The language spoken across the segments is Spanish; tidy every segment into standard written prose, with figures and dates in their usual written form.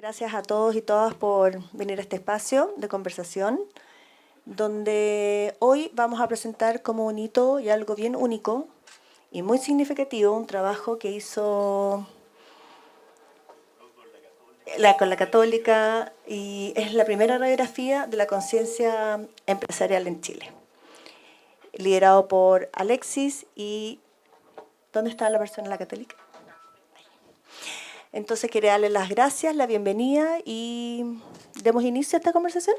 Gracias a todos y todas por venir a este espacio de conversación, donde hoy vamos a presentar como un hito y algo bien único y muy significativo un trabajo que hizo con la Católica y es la primera radiografía de la conciencia empresarial en Chile, liderado por Alexis y... ¿Dónde está la persona de la Católica? Entonces quería darle las gracias, la bienvenida y demos inicio a esta conversación.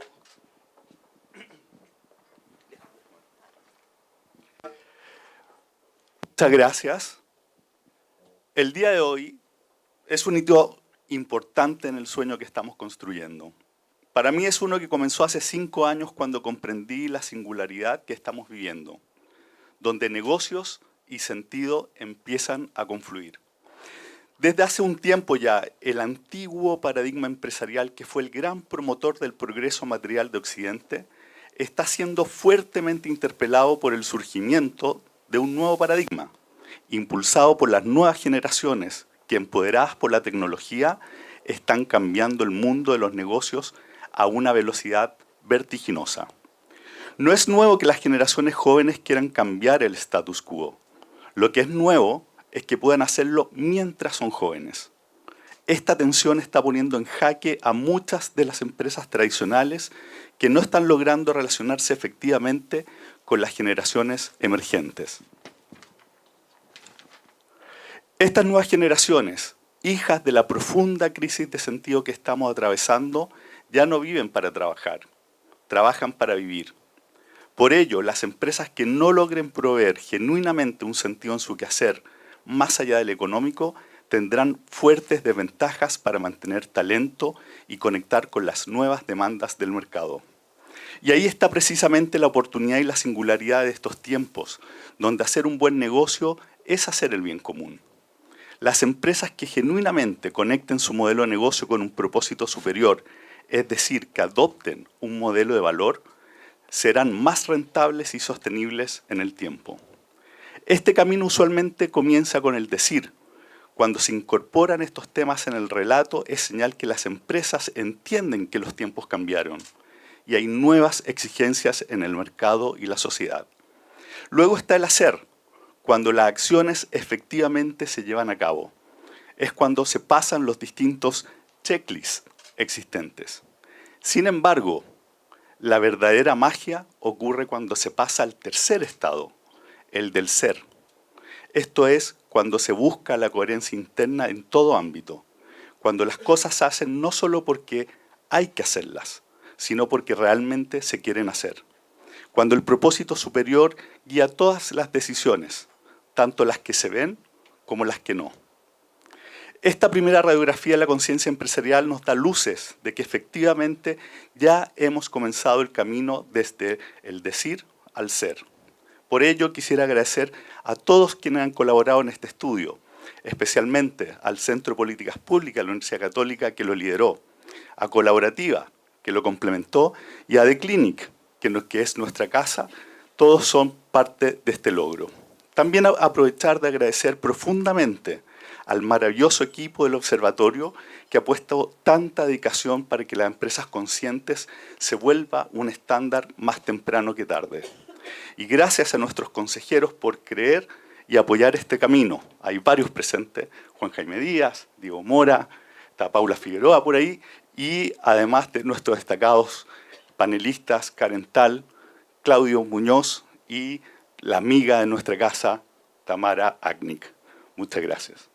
Muchas gracias. El día de hoy es un hito importante en el sueño que estamos construyendo. Para mí es uno que comenzó hace 5 años cuando comprendí la singularidad que estamos viviendo, donde negocios y sentido empiezan a confluir. Desde hace un tiempo ya, el antiguo paradigma empresarial, que fue el gran promotor del progreso material de Occidente, está siendo fuertemente interpelado por el surgimiento de un nuevo paradigma, impulsado por las nuevas generaciones que, empoderadas por la tecnología, están cambiando el mundo de los negocios a una velocidad vertiginosa. No es nuevo que las generaciones jóvenes quieran cambiar el status quo. Lo que es nuevo es que puedan hacerlo mientras son jóvenes. Esta tensión está poniendo en jaque a muchas de las empresas tradicionales que no están logrando relacionarse efectivamente con las generaciones emergentes. Estas nuevas generaciones, hijas de la profunda crisis de sentido que estamos atravesando, ya no viven para trabajar, trabajan para vivir. Por ello, las empresas que no logren proveer genuinamente un sentido en su quehacer, más allá del económico, tendrán fuertes desventajas para mantener talento y conectar con las nuevas demandas del mercado. Y ahí está precisamente la oportunidad y la singularidad de estos tiempos, donde hacer un buen negocio es hacer el bien común. Las empresas que genuinamente conecten su modelo de negocio con un propósito superior, es decir, que adopten un modelo de valor, serán más rentables y sostenibles en el tiempo. Este camino usualmente comienza con el decir. Cuando se incorporan estos temas en el relato, es señal que las empresas entienden que los tiempos cambiaron y hay nuevas exigencias en el mercado y la sociedad. Luego está el hacer, cuando las acciones efectivamente se llevan a cabo. Es cuando se pasan los distintos checklists existentes. Sin embargo, la verdadera magia ocurre cuando se pasa al tercer estado, el del ser. Esto es cuando se busca la coherencia interna en todo ámbito, cuando las cosas se hacen no solo porque hay que hacerlas, sino porque realmente se quieren hacer. Cuando el propósito superior guía todas las decisiones, tanto las que se ven como las que no. Esta primera radiografía de la conciencia empresarial nos da luces de que efectivamente ya hemos comenzado el camino desde el decir al ser. Por ello quisiera agradecer a todos quienes han colaborado en este estudio, especialmente al Centro de Políticas Públicas de la Universidad Católica que lo lideró, a Colaborativa que lo complementó y a The Clinic, que es nuestra casa. Todos son parte de este logro. También aprovechar de agradecer profundamente al maravilloso equipo del observatorio que ha puesto tanta dedicación para que las empresas conscientes se vuelva un estándar más temprano que tarde. Y gracias a nuestros consejeros por creer y apoyar este camino. Hay varios presentes, Juan Jaime Díaz, Diego Mora, está Paula Figueroa por ahí, y además de nuestros destacados panelistas, Karen Tal, Claudio Muñoz y la amiga de nuestra casa, Tamara Agnic. Muchas gracias.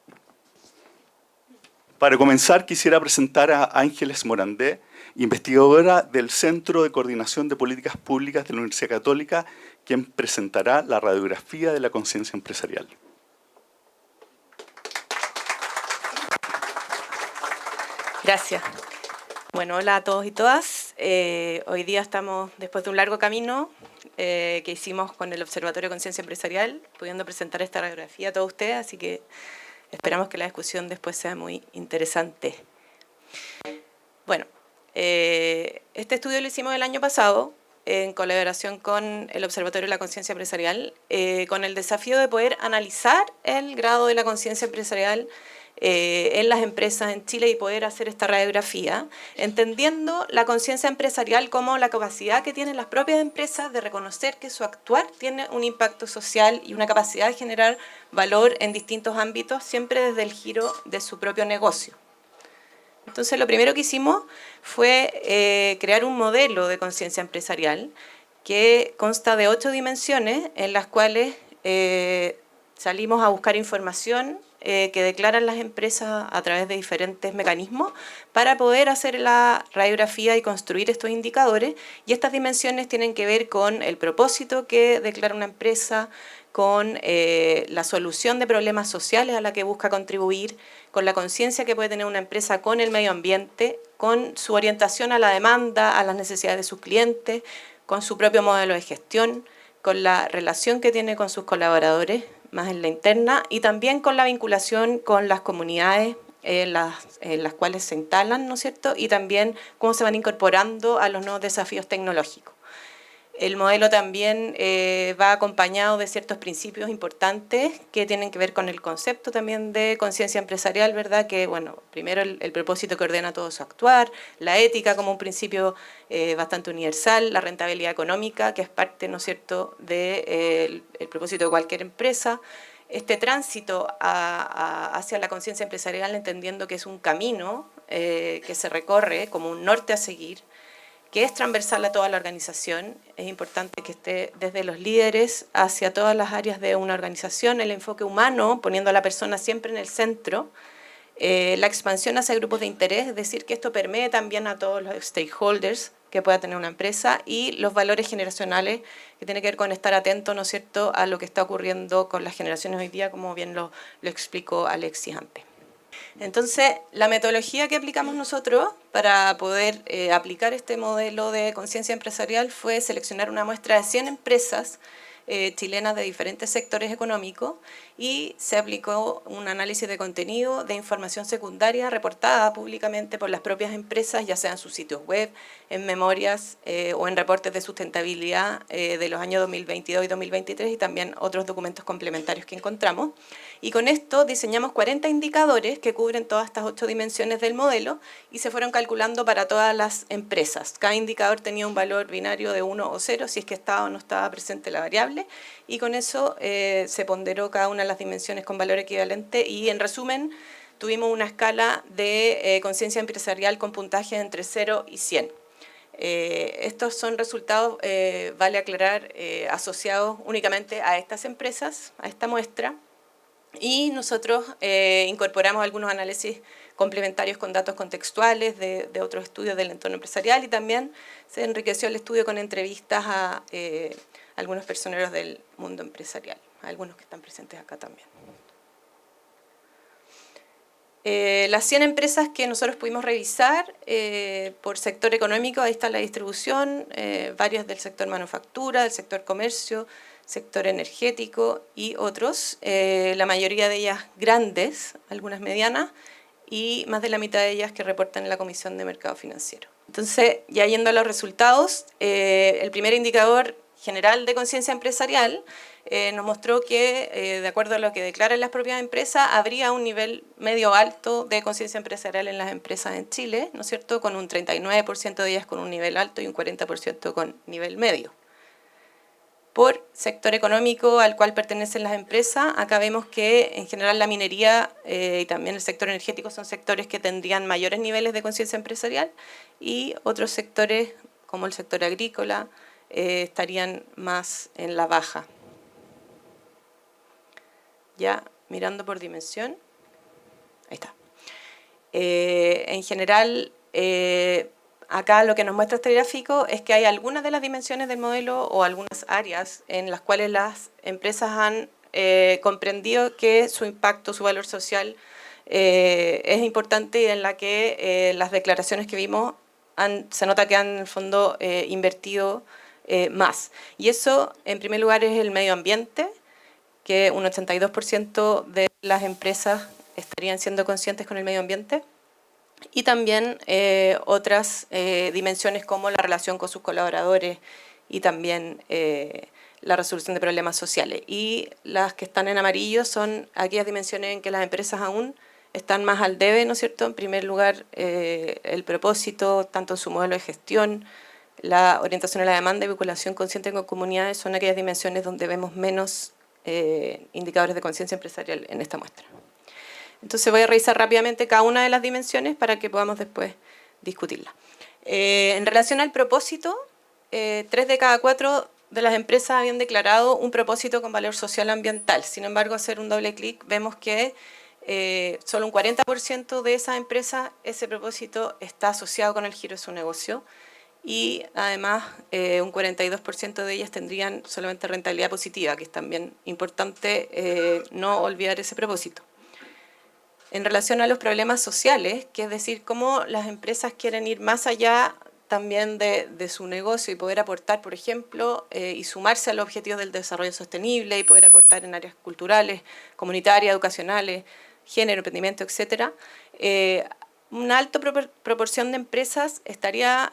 Para comenzar, quisiera presentar a Ángeles Morandé, investigadora del Centro de Coordinación de Políticas Públicas de la Universidad Católica, quien presentará la radiografía de la conciencia empresarial. Gracias. Bueno, hola a todos y todas. Hoy día estamos, después de un largo camino que hicimos con el Observatorio de Conciencia Empresarial, pudiendo presentar esta radiografía a todos ustedes, así que esperamos que la discusión después sea muy interesante. Bueno, este estudio lo hicimos el año pasado en colaboración con el Observatorio de la Conciencia Empresarial, con el desafío de poder analizar el grado de la conciencia empresarial en las empresas en Chile y poder hacer esta radiografía, entendiendo la conciencia empresarial como la capacidad que tienen las propias empresas de reconocer que su actuar tiene un impacto social y una capacidad de generar valor en distintos ámbitos, siempre desde el giro de su propio negocio. Entonces, lo primero que hicimos fue crear un modelo de conciencia empresarial que consta de 8 dimensiones en las cuales salimos a buscar información que declaran las empresas a través de diferentes mecanismos para poder hacer la radiografía y construir estos indicadores. Y estas dimensiones tienen que ver con el propósito que declara una empresa, con la solución de problemas sociales a la que busca contribuir, con la conciencia que puede tener una empresa con el medio ambiente, con su orientación a la demanda, a las necesidades de sus clientes, con su propio modelo de gestión, con la relación que tiene con sus colaboradores, más en la interna, y también con la vinculación con las comunidades en las cuales se instalan, ¿no es cierto?, y también cómo se van incorporando a los nuevos desafíos tecnológicos. El modelo también va acompañado de ciertos principios importantes que tienen que ver con el concepto también de conciencia empresarial, ¿verdad? Que, bueno, primero el propósito que ordena todo su actuar, la ética como un principio bastante universal, la rentabilidad económica, que es parte, ¿no es cierto?, del propósito de cualquier empresa. Este tránsito hacia la conciencia empresarial, entendiendo que es un camino que se recorre como un norte a seguir, que es transversal a toda la organización. Es importante que esté desde los líderes hacia todas las áreas de una organización, el enfoque humano, poniendo a la persona siempre en el centro, la expansión hacia grupos de interés, es decir, que esto permee también a todos los stakeholders que pueda tener una empresa, y los valores generacionales, que tiene que ver con estar atento, ¿no es cierto?, a lo que está ocurriendo con las generaciones hoy día, como bien lo explicó Alexis antes. Entonces, la metodología que aplicamos nosotros para poder aplicar este modelo de conciencia empresarial fue seleccionar una muestra de 100 empresas chilenas de diferentes sectores económicos, y se aplicó un análisis de contenido de información secundaria reportada públicamente por las propias empresas, ya sea en sus sitios web, en memorias o en reportes de sustentabilidad de los años 2022 y 2023, y también otros documentos complementarios que encontramos. Y con esto diseñamos 40 indicadores que cubren todas estas 8 dimensiones del modelo y se fueron calculando para todas las empresas. Cada indicador tenía un valor binario de 1 o 0, si es que estaba o no estaba presente la variable, y con eso se ponderó cada una de las dimensiones con valor equivalente, y en resumen tuvimos una escala de conciencia empresarial con puntaje entre 0 y 100. Estos son resultados, vale aclarar, asociados únicamente a estas empresas, a esta muestra, y nosotros incorporamos algunos análisis complementarios con datos contextuales de otros estudios del entorno empresarial, y también se enriqueció el estudio con entrevistas a algunos personeros del mundo empresarial, algunos que están presentes acá también. Las 100 empresas que nosotros pudimos revisar por sector económico, ahí está la distribución, varias del sector manufactura, del sector comercio, sector energético y otros, la mayoría de ellas grandes, algunas medianas, y más de la mitad de ellas que reportan en la Comisión de Mercado Financiero. Entonces, ya yendo a los resultados, el primer indicador general de conciencia empresarial nos mostró que, de acuerdo a lo que declaran las propias empresas, habría un nivel medio alto de conciencia empresarial en las empresas en Chile, ¿no es cierto?, con un 39% de ellas con un nivel alto y un 40% con nivel medio. Por sector económico al cual pertenecen las empresas, acá vemos que en general la minería y también el sector energético son sectores que tendrían mayores niveles de conciencia empresarial, y otros sectores como el sector agrícola estarían más en la baja. Ya mirando por dimensión, ahí está. En general, acá lo que nos muestra este gráfico es que hay algunas de las dimensiones del modelo o algunas áreas en las cuales las empresas han comprendido que su impacto, su valor social es importante, y en la que las declaraciones que vimos se nota que han en el fondo invertido más. Y eso, en primer lugar, es el medio ambiente, que un 82% de las empresas estarían siendo conscientes con el medio ambiente, y también otras dimensiones como la relación con sus colaboradores y también la resolución de problemas sociales. Y las que están en amarillo son aquellas dimensiones en que las empresas aún están más al debe, ¿no es cierto? En primer lugar, el propósito, tanto en su modelo de gestión, la orientación a la demanda y vinculación consciente con comunidades son aquellas dimensiones donde vemos menos indicadores de conciencia empresarial en esta muestra. Entonces voy a revisar rápidamente cada una de las dimensiones para que podamos después discutirla. En relación al propósito, 3 de cada 4 de las empresas habían declarado un propósito con valor social ambiental. Sin embargo, hacer un doble clic, vemos que solo un 40% de esas empresas, ese propósito está asociado con el giro de su negocio, y además un 42% de ellas tendrían solamente rentabilidad positiva, que es también importante no olvidar ese propósito. En relación a los problemas sociales, que es decir, cómo las empresas quieren ir más allá también de su negocio y poder aportar, por ejemplo, y sumarse a los objetivos del desarrollo sostenible y poder aportar en áreas culturales, comunitarias, educacionales, género, emprendimiento, etcétera. Una alta proporción de empresas estaría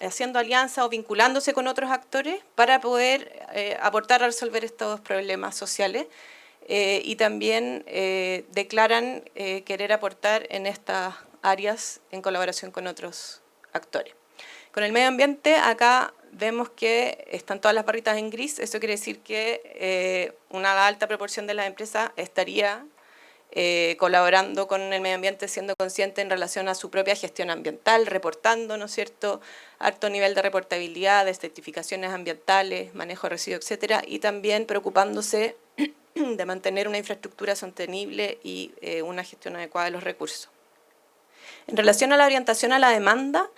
haciendo alianza o vinculándose con otros actores para poder aportar a resolver estos problemas sociales. Y también declaran querer aportar en estas áreas en colaboración con otros actores. Con el medio ambiente, acá vemos que están todas las barritas en gris. Eso quiere decir que una alta proporción de las empresas estaría colaborando con el medio ambiente, siendo consciente en relación a su propia gestión ambiental, reportando, ¿no es cierto?, alto nivel de reportabilidad, de certificaciones ambientales, manejo de residuos, etcétera, y también preocupándose de mantener una infraestructura sostenible y una gestión adecuada de los recursos. En relación a la orientación a la demanda,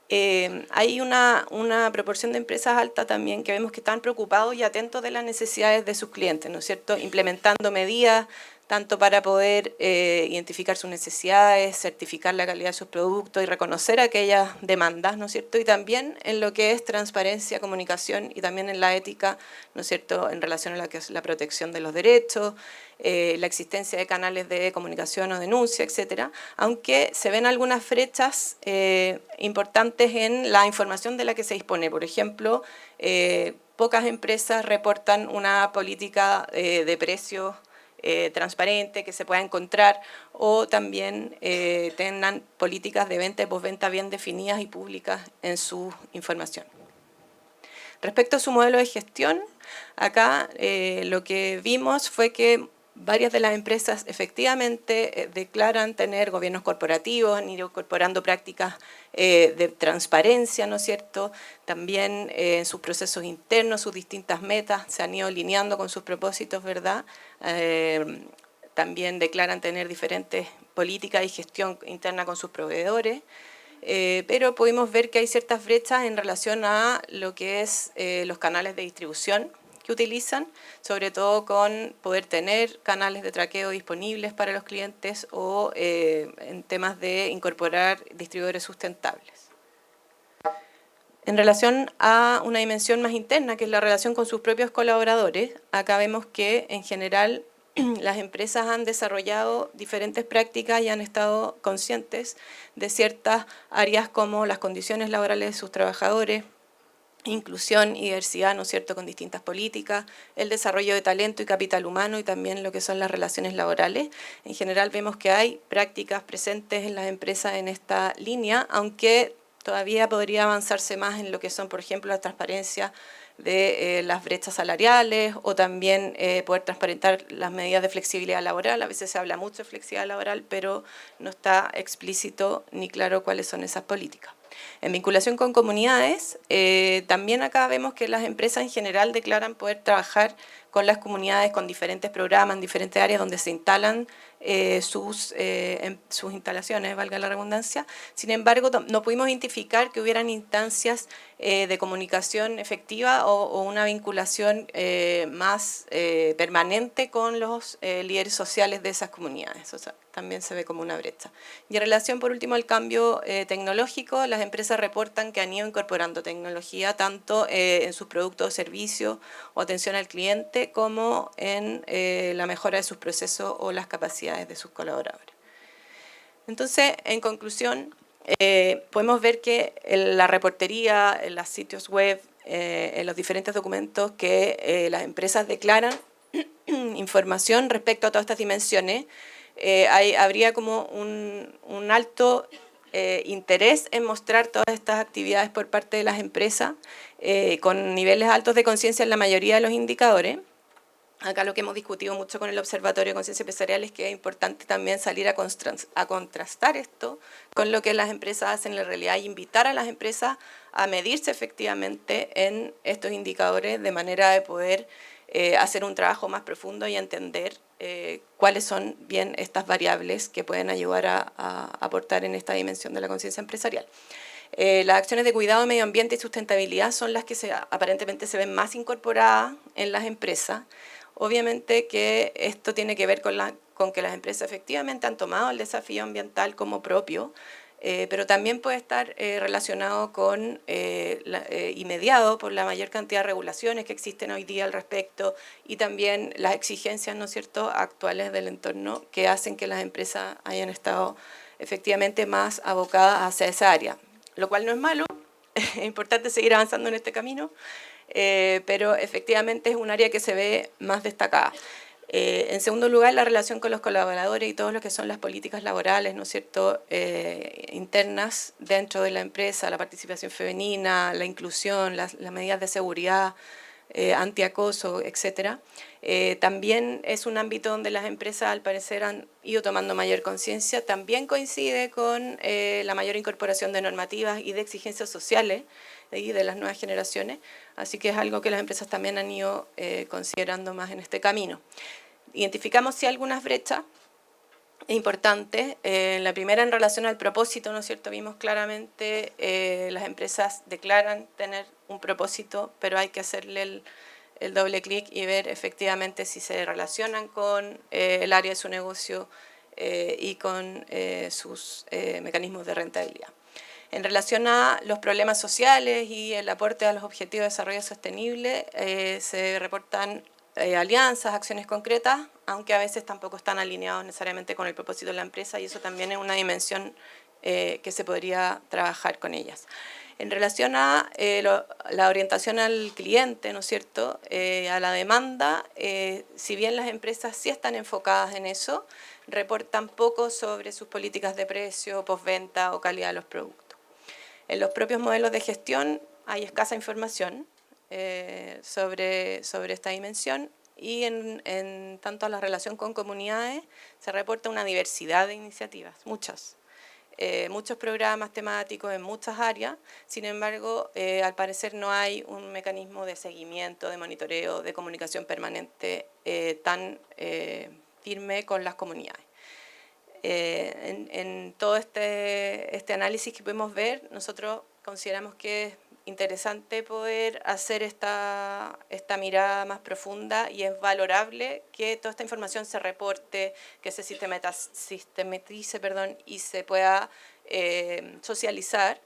hay una proporción de empresas alta también que vemos que están preocupados y atentos de las necesidades de sus clientes, ¿no es cierto?, implementando medidas tanto para poder identificar sus necesidades, certificar la calidad de sus productos y reconocer aquellas demandas, ¿no es cierto?, y también en lo que es transparencia, comunicación y también en la ética, ¿no es cierto?, en relación a lo que es la protección de los derechos, la existencia de canales de comunicación o denuncia, etcétera, aunque se ven algunas brechas importantes en la información de la que se dispone. Por ejemplo, pocas empresas reportan una política de precios transparente, que se pueda encontrar, o también tengan políticas de venta y postventa bien definidas y públicas en su información. Respecto a su modelo de gestión, acá lo que vimos fue que varias de las empresas efectivamente declaran tener gobiernos corporativos, han ido incorporando prácticas de transparencia, ¿no es cierto? También en sus procesos internos, sus distintas metas se han ido alineando con sus propósitos, ¿verdad? También declaran tener diferentes políticas y gestión interna con sus proveedores. Pero pudimos ver que hay ciertas brechas en relación a lo que es los canales de distribución que utilizan, sobre todo con poder tener canales de traqueo disponibles para los clientes o en temas de incorporar distribuidores sustentables. En relación a una dimensión más interna, que es la relación con sus propios colaboradores, acá vemos que en general las empresas han desarrollado diferentes prácticas y han estado conscientes de ciertas áreas como las condiciones laborales de sus trabajadores, inclusión y diversidad, ¿no es cierto?, con distintas políticas, el desarrollo de talento y capital humano y también lo que son las relaciones laborales. En general vemos que hay prácticas presentes en las empresas en esta línea, aunque todavía podría avanzarse más en lo que son, por ejemplo, la transparencia de las brechas salariales o también poder transparentar las medidas de flexibilidad laboral. A veces se habla mucho de flexibilidad laboral, pero no está explícito ni claro cuáles son esas políticas. En vinculación con comunidades, también acá vemos que las empresas en general declaran poder trabajar con las comunidades, con diferentes programas en diferentes áreas donde se instalan sus instalaciones, valga la redundancia. Sin embargo, no pudimos identificar que hubieran instancias de comunicación efectiva o una vinculación más permanente con los líderes sociales de esas comunidades. O sea, también se ve como una brecha. Y en relación, por último, al cambio tecnológico, las empresas reportan que han ido incorporando tecnología tanto en sus productos o servicios o atención al cliente como en la mejora de sus procesos o las capacidades de sus colaboradores. Entonces, en conclusión, podemos ver que en la reportería, en los sitios web, en los diferentes documentos que las empresas declaran información respecto a todas estas dimensiones, habría como un alto interés en mostrar todas estas actividades por parte de las empresas, con niveles altos de conciencia en la mayoría de los indicadores. Acá lo que hemos discutido mucho con el Observatorio de Conciencia Empresarial es que es importante también salir a contrastar esto con lo que las empresas hacen en realidad y invitar a las empresas a medirse efectivamente en estos indicadores de manera de poder hacer un trabajo más profundo y entender cuáles son bien estas variables que pueden ayudar a aportar en esta dimensión de la conciencia empresarial. Las acciones de cuidado, medio ambiente y sustentabilidad son las que aparentemente se ven más incorporadas en las empresas. Obviamente que esto tiene que ver con que las empresas efectivamente han tomado el desafío ambiental como propio, pero también puede estar relacionado con y mediado por la mayor cantidad de regulaciones que existen hoy día al respecto y también las exigencias, ¿no es cierto?, actuales del entorno que hacen que las empresas hayan estado efectivamente más abocadas hacia esa área, lo cual no es malo, es importante seguir avanzando en este camino. Pero efectivamente es un área que se ve más destacada. En segundo lugar, la relación con los colaboradores y todo lo que son las políticas laborales, ¿no es cierto?, internas dentro de la empresa, la participación femenina, la inclusión, las medidas de seguridad, antiacoso, etcétera. También es un ámbito donde las empresas al parecer han ido tomando mayor conciencia. También coincide con la mayor incorporación de normativas y de exigencias sociales y de las nuevas generaciones, así que es algo que las empresas también han ido considerando más en este camino. Identificamos sí algunas brechas importantes. La primera en relación al propósito, ¿no es cierto? Vimos claramente las empresas declaran tener un propósito, pero hay que hacerle el doble clic y ver efectivamente si se relacionan con el área de su negocio y con sus mecanismos de rentabilidad. En relación a los problemas sociales y el aporte a los objetivos de desarrollo sostenible, se reportan alianzas, acciones concretas, aunque a veces tampoco están alineados necesariamente con el propósito de la empresa y eso también es una dimensión que se podría trabajar con ellas. En relación a la orientación al cliente, ¿no es cierto?, a la demanda, si bien las empresas sí están enfocadas en eso, reportan poco sobre sus políticas de precio, postventa o calidad de los productos. En los propios modelos de gestión hay escasa información sobre esta dimensión y en tanto a la relación con comunidades se reporta una diversidad de iniciativas, muchos programas temáticos en muchas áreas, sin embargo, al parecer no hay un mecanismo de seguimiento, de monitoreo, de comunicación permanente tan firme con las comunidades. En todo este análisis que podemos ver, nosotros consideramos que es interesante poder hacer esta mirada más profunda y es valorable que toda esta información se reporte, que se sistematice y se pueda socializar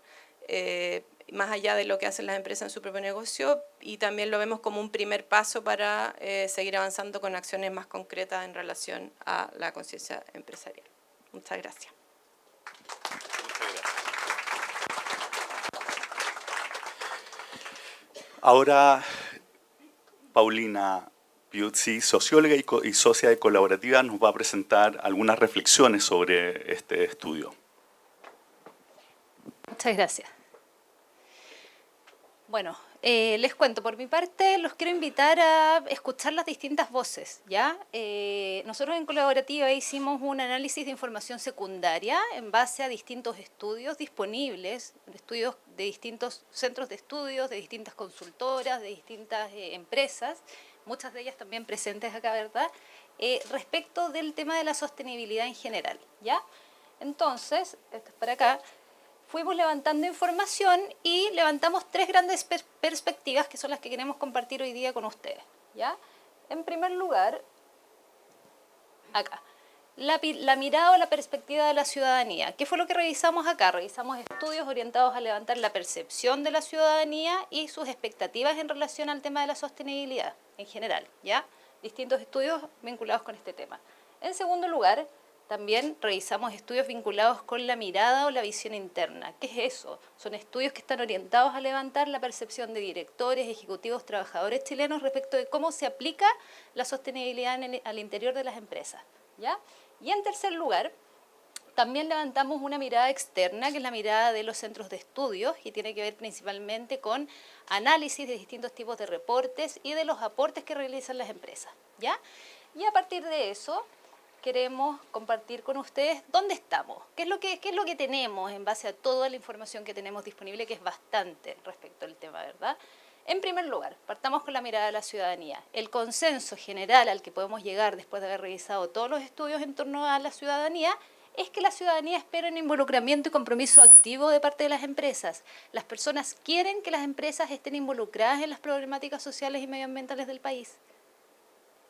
más allá de lo que hacen las empresas en su propio negocio y también lo vemos como un primer paso para seguir avanzando con acciones más concretas en relación a la conciencia empresarial. Muchas gracias. Muchas gracias. Ahora, Paulina Piuzzi, socióloga y socia de Colaborativa, nos va a presentar algunas reflexiones sobre este estudio. Muchas gracias. Bueno, les cuento, por mi parte, los quiero invitar a escuchar las distintas voces, ¿ya? Nosotros en Colaborativa hicimos un análisis de información secundaria en base a distintos estudios disponibles, estudios de distintos centros de estudios, de distintas consultoras, de distintas empresas, muchas de ellas también presentes acá, ¿verdad? Respecto del tema de la sostenibilidad en general, ¿ya? Entonces, esto es para acá. Fuimos levantando información y levantamos tres grandes perspectivas que son las que queremos compartir hoy día con ustedes, ¿ya? En primer lugar, acá, la mirada o la perspectiva de la ciudadanía. ¿Qué fue lo que revisamos acá? Revisamos estudios orientados a levantar la percepción de la ciudadanía y sus expectativas en relación al tema de la sostenibilidad en general, ¿ya? Distintos estudios vinculados con este tema. En segundo lugar, también revisamos estudios vinculados con la mirada o la visión interna. ¿Qué es eso? Son estudios que están orientados a levantar la percepción de directores, ejecutivos, trabajadores chilenos respecto de cómo se aplica la sostenibilidad al interior de las empresas, ¿ya? Y en tercer lugar, también levantamos una mirada externa, que es la mirada de los centros de estudios, y tiene que ver principalmente con análisis de distintos tipos de reportes y de los aportes que realizan las empresas, ¿ya? Y a partir de eso, queremos compartir con ustedes dónde estamos, qué es lo que tenemos en base a toda la información que tenemos disponible, que es bastante respecto al tema, ¿verdad? En primer lugar, partamos con la mirada de la ciudadanía. El consenso general al que podemos llegar después de haber revisado todos los estudios en torno a la ciudadanía es que la ciudadanía espera un involucramiento y compromiso activo de parte de las empresas. Las personas quieren que las empresas estén involucradas en las problemáticas sociales y medioambientales del país.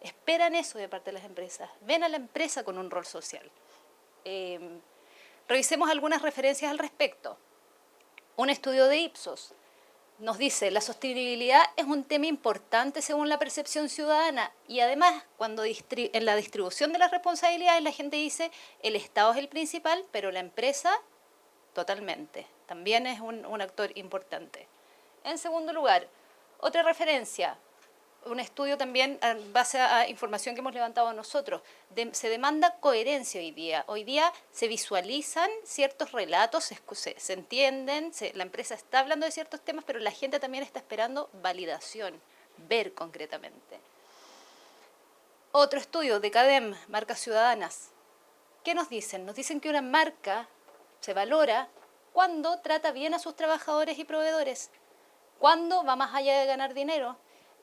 Esperan eso de parte de las empresas. Ven a la empresa con un rol social. Revisemos algunas referencias al respecto. Un estudio de Ipsos nos dice: la sostenibilidad es un tema importante según la percepción ciudadana, y además cuando en la distribución de las responsabilidades la gente dice el Estado es el principal, pero la empresa totalmente, también es un actor importante. En segundo lugar, otra referencia, un estudio también en base a información que hemos levantado nosotros. Se demanda coherencia hoy día. Hoy día se visualizan ciertos relatos, se entienden, la empresa está hablando de ciertos temas, pero la gente también está esperando validación, ver concretamente. Otro estudio de CADEM, marcas ciudadanas. ¿Qué nos dicen? Nos dicen que una marca se valora cuando trata bien a sus trabajadores y proveedores, cuando va más allá de ganar dinero,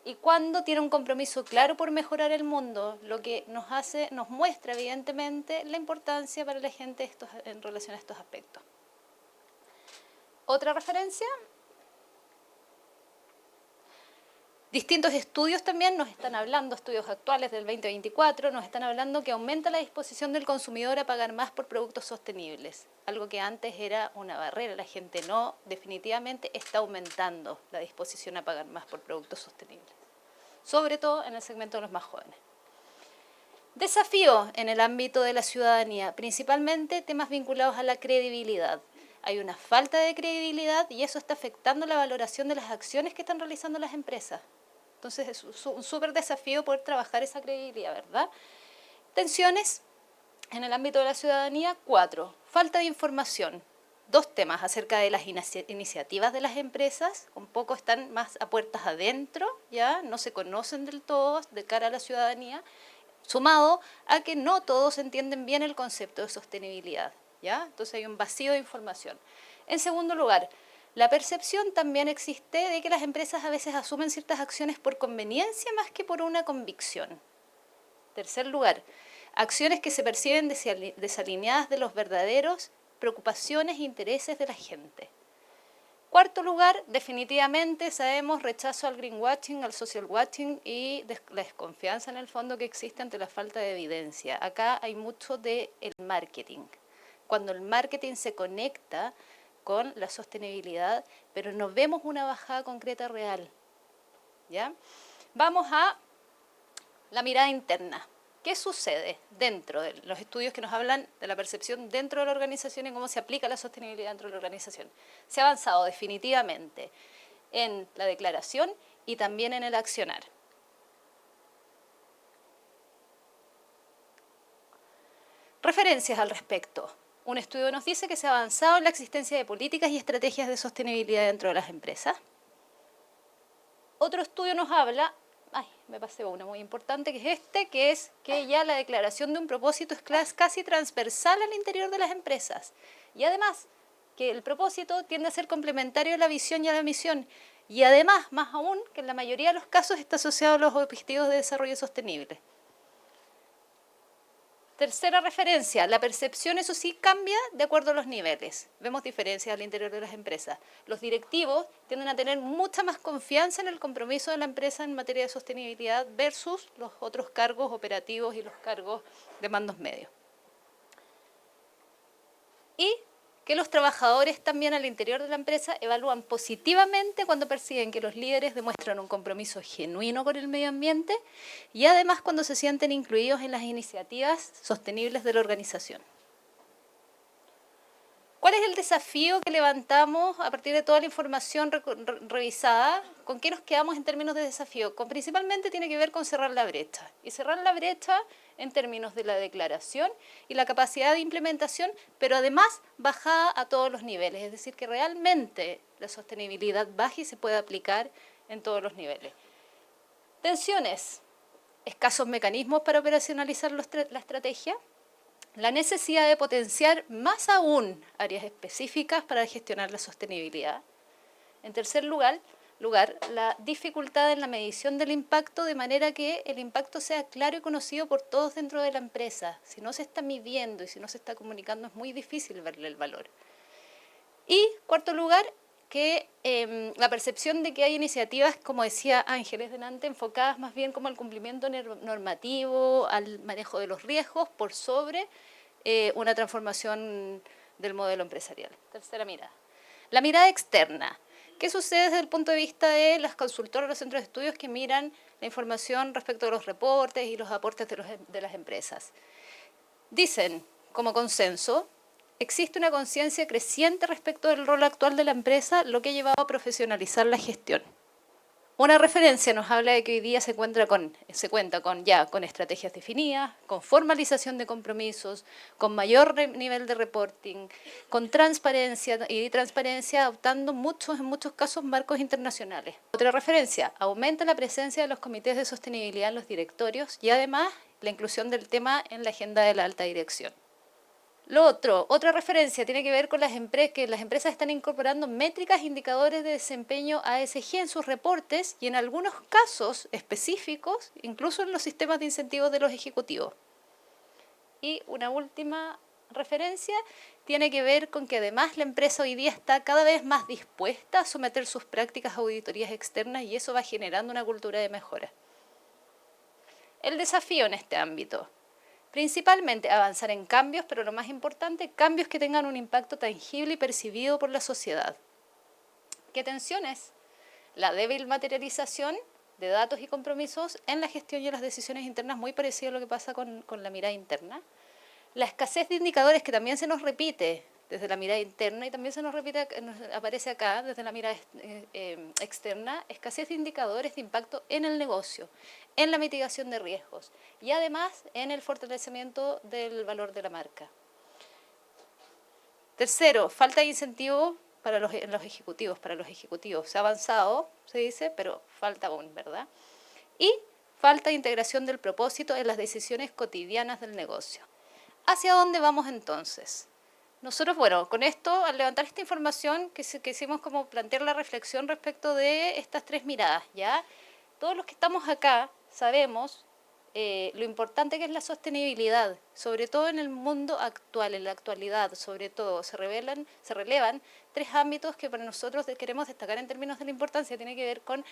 y cuando tiene un compromiso claro por mejorar el mundo, lo que nos muestra evidentemente la importancia para la gente en relación a estos aspectos. Otra referencia. Distintos estudios también nos están hablando, estudios actuales del 2024, nos están hablando que aumenta la disposición del consumidor a pagar más por productos sostenibles, algo que antes era una barrera. La gente no, definitivamente está aumentando la disposición a pagar más por productos sostenibles, sobre todo en el segmento de los más jóvenes. Desafío en el ámbito de la ciudadanía, principalmente temas vinculados a la credibilidad. Hay una falta de credibilidad y eso está afectando la valoración de las acciones que están realizando las empresas. Entonces es un súper desafío poder trabajar esa credibilidad, ¿verdad? Tensiones en el ámbito de la ciudadanía, 4. Falta de información. 2 temas acerca de las iniciativas de las empresas, un poco están más a puertas adentro, ya no se conocen del todo de cara a la ciudadanía, sumado a que no todos entienden bien el concepto de sostenibilidad, ¿ya? Entonces hay un vacío de información. En segundo lugar, la percepción también existe de que las empresas a veces asumen ciertas acciones por conveniencia más que por una convicción. Tercer lugar, acciones que se perciben desalineadas de los verdaderos preocupaciones e intereses de la gente. Cuarto lugar, definitivamente sabemos rechazo al greenwashing, al social watching y la desconfianza en el fondo que existe ante la falta de evidencia. Acá hay mucho del marketing. Cuando el marketing se conecta con la sostenibilidad, pero no vemos una bajada concreta real, ¿ya? Vamos a la mirada interna. ¿Qué sucede dentro de los estudios que nos hablan de la percepción dentro de la organización y cómo se aplica la sostenibilidad dentro de la organización? Se ha avanzado definitivamente en la declaración y también en el accionar. Referencias al respecto. Un estudio nos dice que se ha avanzado en la existencia de políticas y estrategias de sostenibilidad dentro de las empresas. Otro estudio nos habla, me pasé uno muy importante, que es que ya la declaración de un propósito es casi transversal al interior de las empresas. Y además, que el propósito tiende a ser complementario a la visión y a la misión. Y además, más aún, que en la mayoría de los casos está asociado a los objetivos de desarrollo sostenible. Tercera referencia, la percepción, eso sí, cambia de acuerdo a los niveles. Vemos diferencias al interior de las empresas. Los directivos tienden a tener mucha más confianza en el compromiso de la empresa en materia de sostenibilidad versus los otros cargos operativos y los cargos de mandos medios. Y que los trabajadores también al interior de la empresa evalúan positivamente cuando perciben que los líderes demuestran un compromiso genuino con el medio ambiente y además cuando se sienten incluidos en las iniciativas sostenibles de la organización. ¿Cuál es el desafío que levantamos a partir de toda la información revisada? ¿Con qué nos quedamos en términos de desafío? Principalmente tiene que ver con cerrar la brecha. Y cerrar la brecha en términos de la declaración y la capacidad de implementación, pero además bajada a todos los niveles. Es decir, que realmente la sostenibilidad baje y se pueda aplicar en todos los niveles. Tensiones, escasos mecanismos para operacionalizar la estrategia. La necesidad de potenciar más aún áreas específicas para gestionar la sostenibilidad. En tercer lugar, la dificultad en la medición del impacto, de manera que el impacto sea claro y conocido por todos dentro de la empresa. Si no se está midiendo y si no se está comunicando, es muy difícil verle el valor. Y cuarto lugar, que la percepción de que hay iniciativas, como decía Ángeles delante, enfocadas más bien como al cumplimiento normativo, al manejo de los riesgos, por sobre una transformación del modelo empresarial. Tercera mirada. La mirada externa. ¿Qué sucede desde el punto de vista de las consultoras, los centros de estudios que miran la información respecto de los reportes y los aportes de las empresas? Dicen, como consenso, existe una conciencia creciente respecto del rol actual de la empresa, lo que ha llevado a profesionalizar la gestión. Una referencia nos habla de que hoy día se cuenta con estrategias definidas, con formalización de compromisos, con mayor nivel de reporting, con transparencia adoptando en muchos casos marcos internacionales. Otra referencia, aumenta la presencia de los comités de sostenibilidad en los directorios y además la inclusión del tema en la agenda de la alta dirección. Otra referencia tiene que ver con que las empresas están incorporando métricas e indicadores de desempeño ASG en sus reportes y en algunos casos específicos, incluso en los sistemas de incentivos de los ejecutivos. Y una última referencia tiene que ver con que además la empresa hoy día está cada vez más dispuesta a someter sus prácticas a auditorías externas y eso va generando una cultura de mejora. El desafío en este ámbito. Principalmente avanzar en cambios, pero lo más importante, cambios que tengan un impacto tangible y percibido por la sociedad. ¿Qué tensiones? La débil materialización de datos y compromisos en la gestión y en las decisiones internas, muy parecido a lo que pasa con la mirada interna. La escasez de indicadores que también se nos repite desde la mirada interna y también aparece acá desde la mirada externa, escasez de indicadores de impacto en el negocio, en la mitigación de riesgos y además en el fortalecimiento del valor de la marca. Tercero, falta de incentivo para los ejecutivos. Se ha avanzado, se dice, pero falta aún, ¿verdad? Y falta de integración del propósito en las decisiones cotidianas del negocio. ¿Hacia dónde vamos entonces? Nosotros, con esto, al levantar esta información, quisimos como plantear la reflexión respecto de estas tres miradas, ¿ya? Todos los que estamos acá sabemos lo importante que es la sostenibilidad, sobre todo en el mundo actual, en la actualidad, sobre todo se relevan tres ámbitos que para nosotros queremos destacar en términos de la importancia. Tiene que ver con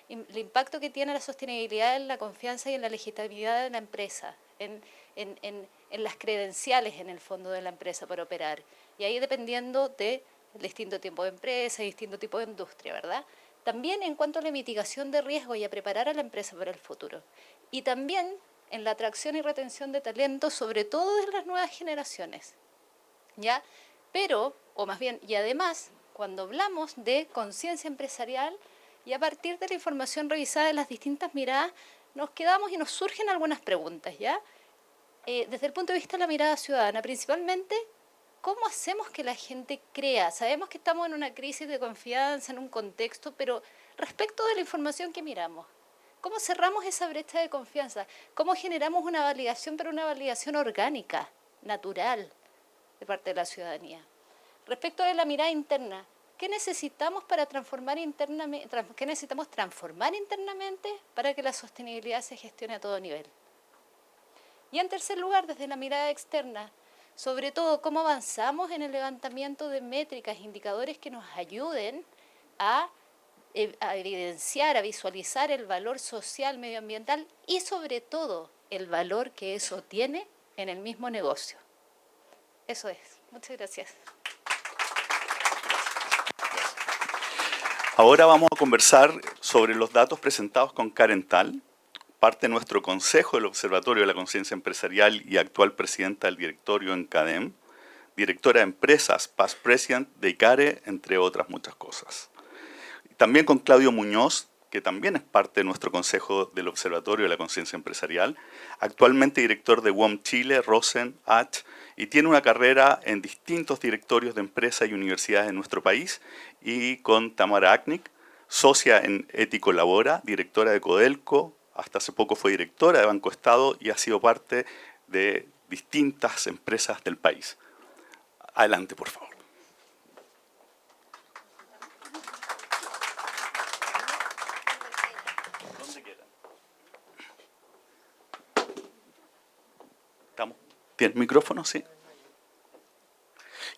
el impacto que tiene la sostenibilidad en la confianza y en la legitimidad de la empresa, en las credenciales en el fondo de la empresa para operar. Y ahí dependiendo del distinto tipo de empresa y distinto tipo de industria, ¿verdad? También en cuanto a la mitigación de riesgo y a preparar a la empresa para el futuro. Y también en la atracción y retención de talentos, sobre todo de las nuevas generaciones, ¿ya? Y además, cuando hablamos de conciencia empresarial y a partir de la información revisada de las distintas miradas, nos quedamos y nos surgen algunas preguntas, ¿ya? Desde el punto de vista de la mirada ciudadana, principalmente, ¿cómo hacemos que la gente crea? Sabemos que estamos en una crisis de confianza, en un contexto, pero respecto de la información que miramos, ¿cómo cerramos esa brecha de confianza? ¿Cómo generamos una validación, pero una validación orgánica, natural, de parte de la ciudadanía? Respecto de la mirada interna, ¿qué necesitamos para transformar internamente para que la sostenibilidad se gestione a todo nivel? Y en tercer lugar, desde la mirada externa, sobre todo, cómo avanzamos en el levantamiento de métricas, indicadores que nos ayuden a evidenciar, a visualizar el valor social, medioambiental y sobre todo el valor que eso tiene en el mismo negocio. Eso es. Muchas gracias. Ahora vamos a conversar sobre los datos presentados con Karen Tal, parte de nuestro Consejo del Observatorio de la Conciencia Empresarial y actual presidenta del directorio en CADEM, directora de empresas, past president de ICARE, entre otras muchas cosas. También con Claudio Muñoz, que también es parte de nuestro consejo del Observatorio de la Conciencia Empresarial, actualmente director de WOM Chile, Rosen, H, y tiene una carrera en distintos directorios de empresas y universidades de nuestro país, y con Tamara Aknik, socia en Ético Labora, directora de Codelco, hasta hace poco fue directora de Banco Estado y ha sido parte de distintas empresas del país. Adelante, por favor. ¿Tiene micrófono? Sí.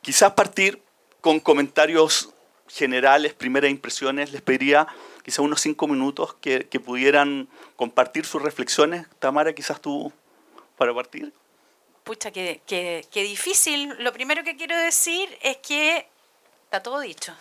Quizás partir con comentarios generales, primeras impresiones. Les pediría quizás unos 5 minutos que pudieran compartir sus reflexiones. Tamara, quizás tú para partir. Pucha, qué difícil. Lo primero que quiero decir es que está todo dicho.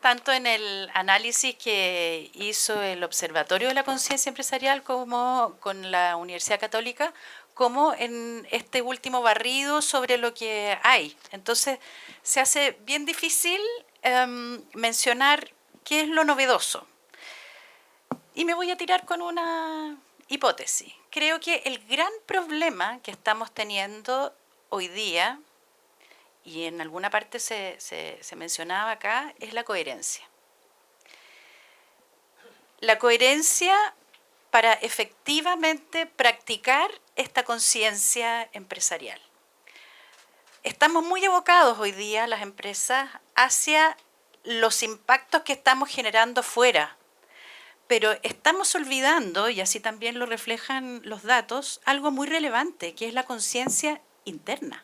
Tanto en el análisis que hizo el Observatorio de la Conciencia Empresarial como con la Universidad Católica, como en este último barrido sobre lo que hay. Entonces, se hace bien difícil mencionar qué es lo novedoso. Y me voy a tirar con una hipótesis. Creo que el gran problema que estamos teniendo hoy día, y en alguna parte se mencionaba acá, es la coherencia. La coherencia para efectivamente practicar esta conciencia empresarial. Estamos muy evocados hoy día, las empresas, hacia los impactos que estamos generando fuera, pero estamos olvidando, y así también lo reflejan los datos, algo muy relevante, que es la conciencia interna,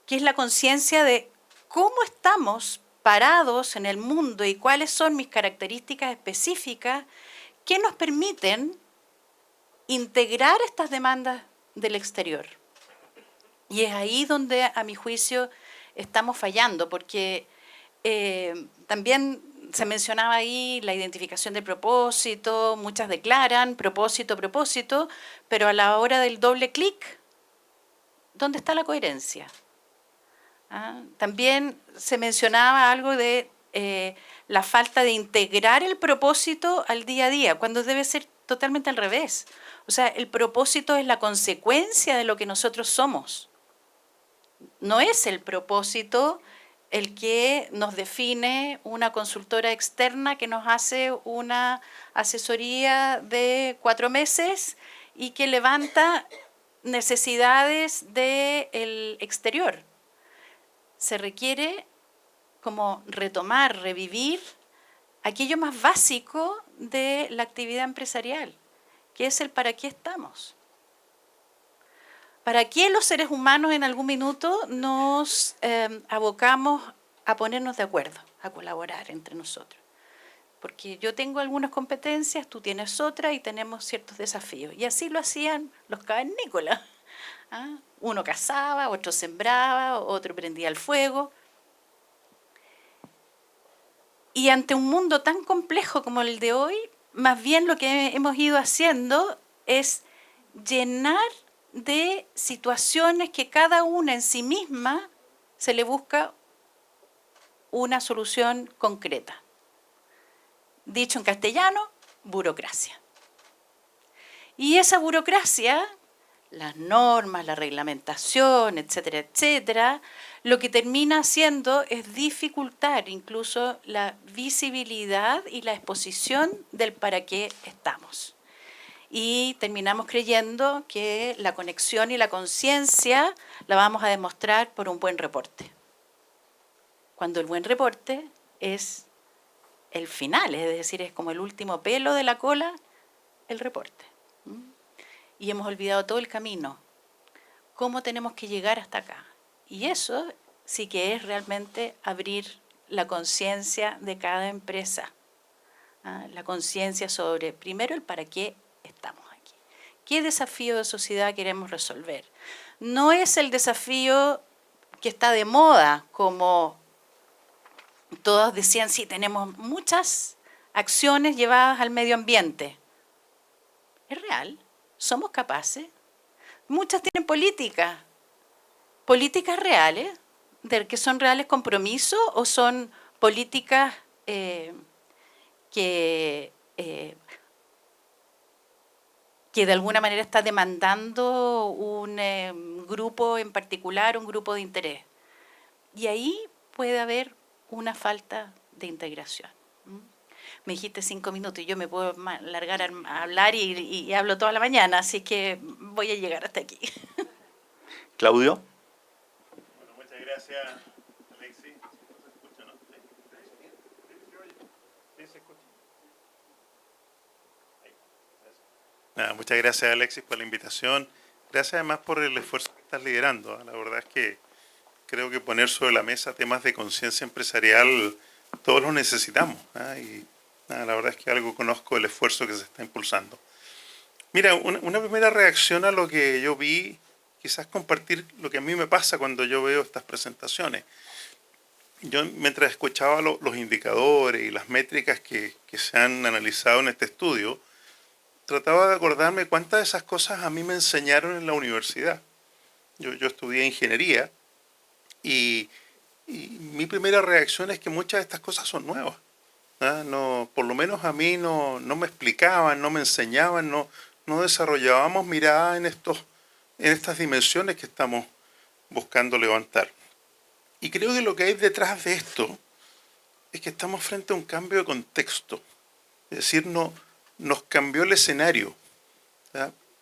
que es la conciencia de cómo estamos parados en el mundo y cuáles son mis características específicas que nos permiten integrar estas demandas del exterior. Y es ahí donde, a mi juicio, estamos fallando, porque también se mencionaba ahí la identificación del propósito, muchas declaran propósito, pero a la hora del doble clic, ¿dónde está la coherencia? También se mencionaba algo de la falta de integrar el propósito al día a día, cuando debe ser totalmente al revés. O sea, el propósito es la consecuencia de lo que nosotros somos. No es el propósito el que nos define una consultora externa que nos hace una asesoría de 4 meses y que levanta necesidades del exterior. Se requiere como retomar, revivir aquello más básico de la actividad empresarial, que es el para qué estamos. ¿Para qué los seres humanos en algún minuto nos abocamos a ponernos de acuerdo, a colaborar entre nosotros? Porque yo tengo algunas competencias, tú tienes otras y tenemos ciertos desafíos. Y así lo hacían los cavernícolas. Uno cazaba, otro sembraba, otro prendía el fuego. Y ante un mundo tan complejo como el de hoy, más bien lo que hemos ido haciendo es llenar de situaciones que cada una en sí misma se le busca una solución concreta. Dicho en castellano, burocracia. Y esa burocracia, las normas, la reglamentación, etcétera, etcétera, lo que termina haciendo es dificultar incluso la visibilidad y la exposición del para qué estamos. Y terminamos creyendo que la conexión y la conciencia la vamos a demostrar por un buen reporte. Cuando el buen reporte es el final, es decir, es como el último pelo de la cola, el reporte. Y hemos olvidado todo el camino, cómo tenemos que llegar hasta acá. Y eso sí que es realmente abrir la conciencia de cada empresa. La conciencia sobre, primero, el para qué estamos aquí. ¿Qué desafío de sociedad queremos resolver? No es el desafío que está de moda, como todos decían, sí, tenemos muchas acciones llevadas al medio ambiente. ¿Es real? ¿Somos capaces? Muchas tienen políticas, políticas reales, de que son reales compromisos o son políticas que de alguna manera está demandando un grupo en particular, un grupo de interés. Y ahí puede haber una falta de integración. Me dijiste 5 minutos y yo me puedo largar a hablar y hablo toda la mañana, así que voy a llegar hasta aquí. Claudio. Bueno, muchas gracias, Alexis. ¿Se escucha, no? ¿Sí se escucha? Nada, muchas gracias, Alexis, por la invitación. Gracias además por el esfuerzo que estás liderando. La verdad es que creo que poner sobre la mesa temas de conciencia empresarial todos los necesitamos. Y la verdad es que algo conozco el esfuerzo que se está impulsando. Mira, una primera reacción a lo que yo vi, quizás compartir lo que a mí me pasa cuando yo veo estas presentaciones. Yo mientras escuchaba los indicadores y las métricas que se han analizado en este estudio, trataba de acordarme cuántas de esas cosas a mí me enseñaron en la universidad. Yo estudié ingeniería y mi primera reacción es que muchas de estas cosas son nuevas. No, por lo menos a mí no me explicaban, no me enseñaban, no desarrollábamos mirada en estas dimensiones que estamos buscando levantar. Y creo que lo que hay detrás de esto es que estamos frente a un cambio de contexto. Es decir, nos cambió el escenario.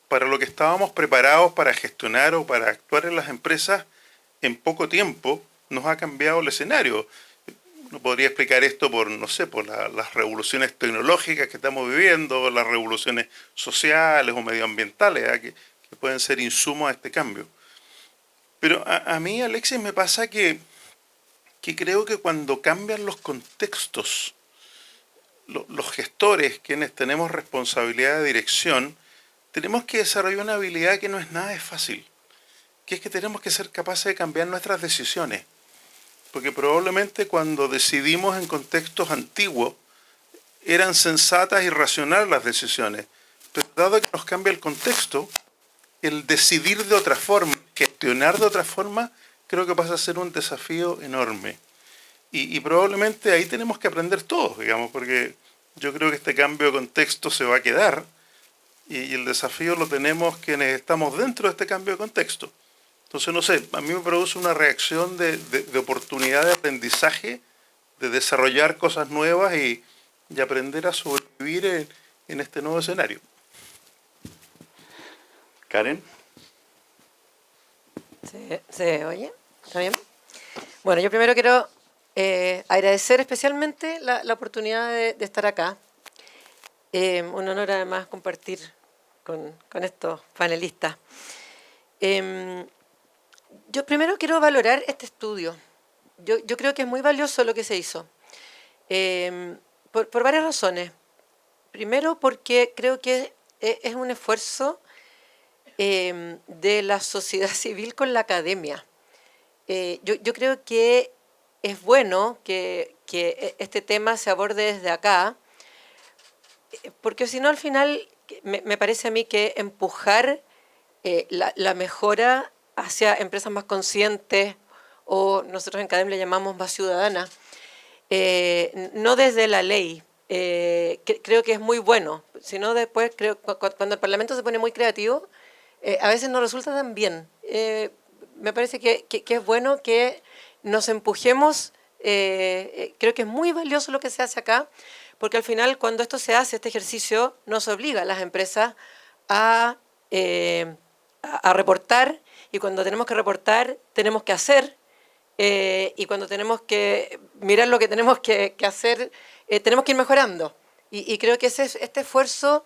Para lo que estábamos preparados para gestionar o para actuar en las empresas, en poco tiempo nos ha cambiado el escenario. No podría explicar esto por, no sé, por las revoluciones tecnológicas que estamos viviendo, las revoluciones sociales o medioambientales, que pueden ser insumos a este cambio. Pero a mí, Alexis, me pasa que creo que cuando cambian los contextos, los gestores, quienes tenemos responsabilidad de dirección, tenemos que desarrollar una habilidad que no es nada fácil, que es que tenemos que ser capaces de cambiar nuestras decisiones. Porque probablemente cuando decidimos en contextos antiguos, eran sensatas y racionales las decisiones. Pero dado que nos cambia el contexto, el decidir de otra forma, gestionar de otra forma, creo que pasa a ser un desafío enorme. Y probablemente ahí tenemos que aprender todos, digamos, porque yo creo que este cambio de contexto se va a quedar y el desafío lo tenemos quienes estamos dentro de este cambio de contexto. Entonces, no sé, a mí me produce una reacción de oportunidad de aprendizaje, de desarrollar cosas nuevas y aprender a sobrevivir en este nuevo escenario. Karen. ¿Se oye? ¿Está bien? Bueno, yo primero quiero agradecer especialmente la oportunidad de estar acá. Un honor además compartir con estos panelistas. Yo primero quiero valorar este estudio. Yo creo que es muy valioso lo que se hizo. Por varias razones. Primero porque creo que es un esfuerzo de la sociedad civil con la academia. Yo creo que es bueno que este tema se aborde desde acá, porque si no al final me parece a mí que empujar la mejora hacia empresas más conscientes, o nosotros en CADEM le llamamos más ciudadanas, no desde la ley. Creo que es muy bueno, sino después creo cuando el Parlamento se pone muy creativo, a veces no resulta tan bien. Me parece que es bueno que nos empujemos. Creo que es muy valioso lo que se hace acá, porque al final cuando esto se hace, este ejercicio nos obliga a las empresas a reportar, y cuando tenemos que reportar tenemos que hacer, y cuando tenemos que mirar lo que tenemos que hacer, tenemos que ir mejorando. Y creo que este esfuerzo,